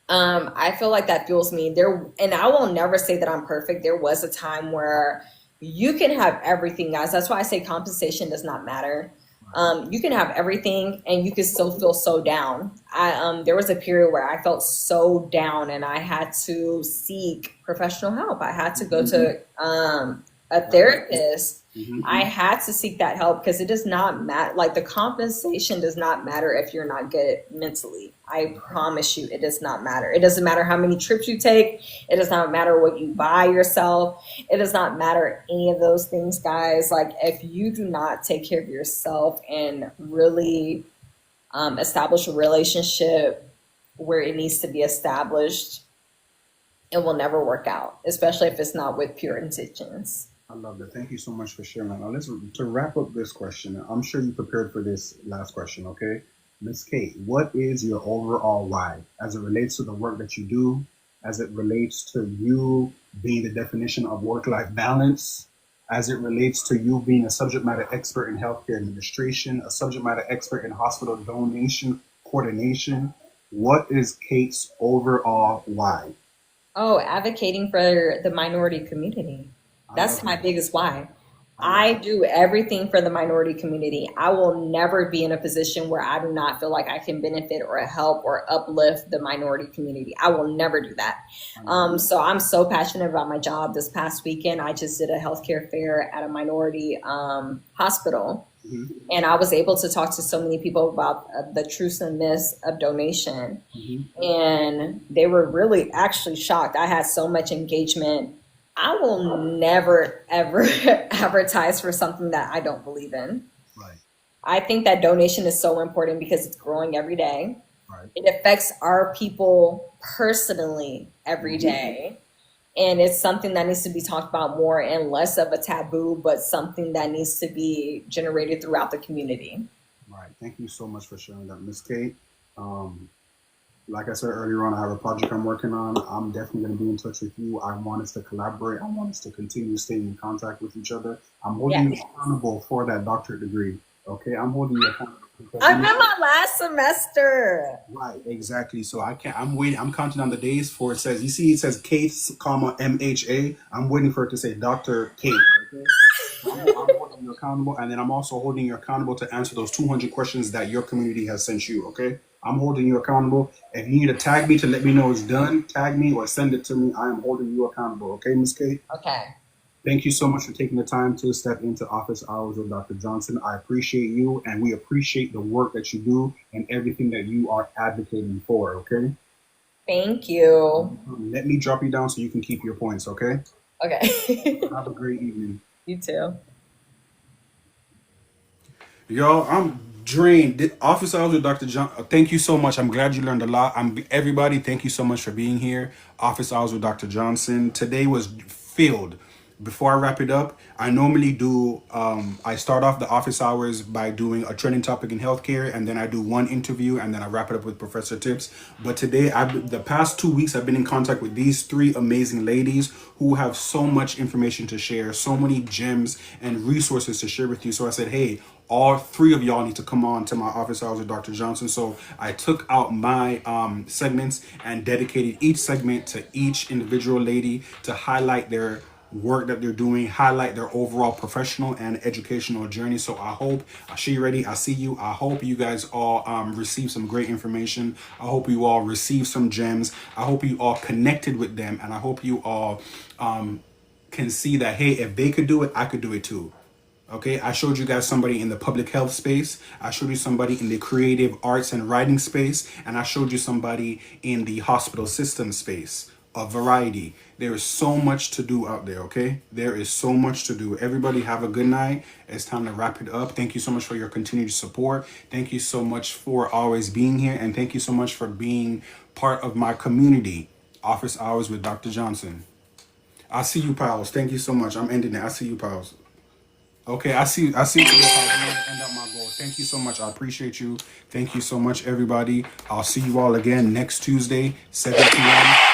I feel like that fuels me there. And I will never say that I'm perfect. There was a time where you can have everything, guys. That's why I say compensation does not matter. You can have everything and you can still feel so down. There was a period where I felt so down and I had to seek professional help. I had to go to a therapist. I had to seek that help because it does not matter. Like the compensation does not matter if you're not good mentally. I promise you, it does not matter. It doesn't matter how many trips you take. It does not matter what you buy yourself. It does not matter any of those things, guys. Like if you do not take care of yourself and really establish a relationship where it needs to be established, it will never work out, especially if it's not with pure intentions. I love that. Thank you so much for sharing that. Now, to wrap up this question, I'm sure you prepared for this last question, okay? Miss Cait, what is your overall why as it relates to the work that you do, as it relates to you being the definition of work-life balance, as it relates to you being a subject matter expert in healthcare administration, a subject matter expert in hospital donation coordination? What is Cait's overall why? Oh, advocating for the minority community. That's my biggest why. I do everything for the minority community. I will never be in a position where I do not feel like I can benefit or help or uplift the minority community. I will never do that. So I'm so passionate about my job. This past weekend, I just did a healthcare fair at a minority hospital. And I was able to talk to so many people about the truths and myths of donation. And they were really actually shocked. I had so much engagement. I will never, ever advertise for something that I don't believe in. Right. I think that donation is so important because it's growing every day. Right. It affects our people personally every day. And it's something that needs to be talked about more and less of a taboo, but something that needs to be generated throughout the community. Right. Thank you so much for sharing that, Miss Cait. Like I said earlier on, I have a project I'm working on. I'm definitely going to be in touch with you. I want us to collaborate. I want us to continue staying in contact with each other. I'm holding you accountable for that doctorate degree. Okay, I'm holding you accountable. I'm in my last semester. Right, exactly. So I'm waiting. I'm counting on the days for it says. You see, it says Cait, MHA. I'm waiting for it to say Dr. Cait. Okay. I'm holding you accountable, and then I'm also holding you accountable to answer those 200 questions that your community has sent you. Okay. I'm holding you accountable. If you need to tag me to let me know it's done, tag me or send it to me. I am holding you accountable. Okay, Ms. Cait? Okay. Thank you so much for taking the time to step into office hours with Dr. Johnson. I appreciate you, and we appreciate the work that you do and everything that you are advocating for, okay? Thank you. Let me drop you down so you can keep your points, okay? Okay. Have a great evening. You too. Y'all, I'm drained. Office hours with Dr. John. Thank you so much. I'm glad you learned a lot. Everybody, thank you so much for being here. Office hours with Dr. Johnson. Today was filled Before I wrap it up, I normally do, I start off the office hours by doing a trending topic in healthcare, and then I do one interview, and then I wrap it up with Professor Tips. But today, the past 2 weeks, I've been in contact with these three amazing ladies who have so much information to share, so many gems and resources to share with you. So I said, hey, all three of y'all need to come on to my office hours with Dr. Johnson. So I took out my segments and dedicated each segment to each individual lady to highlight their work that they're doing, highlight their overall professional and educational journey. So I hope, she ready, I see you. I hope you guys all receive some great information. I hope you all receive some gems. I hope you all connected with them, and I hope you all can see that, hey, if they could do it, I could do it too. Okay, I showed you guys somebody in the public health space. I showed you somebody in the creative arts and writing space. And I showed you somebody in the hospital system space. A variety. There is so much to do out there, okay? There is so much to do. Everybody have a good night. It's time to wrap it up. Thank you so much for your continued support. Thank you so much for always being here. And thank you so much for being part of my community. Office Hours with Dr. Johnson. I see you, pals. Thank you so much. I'm ending it. I see you, pals. Okay, I see you today, pals. I'm going to end up my goal. Thank you so much. I appreciate you. Thank you so much, everybody. I'll see you all again next Tuesday, 7 p.m.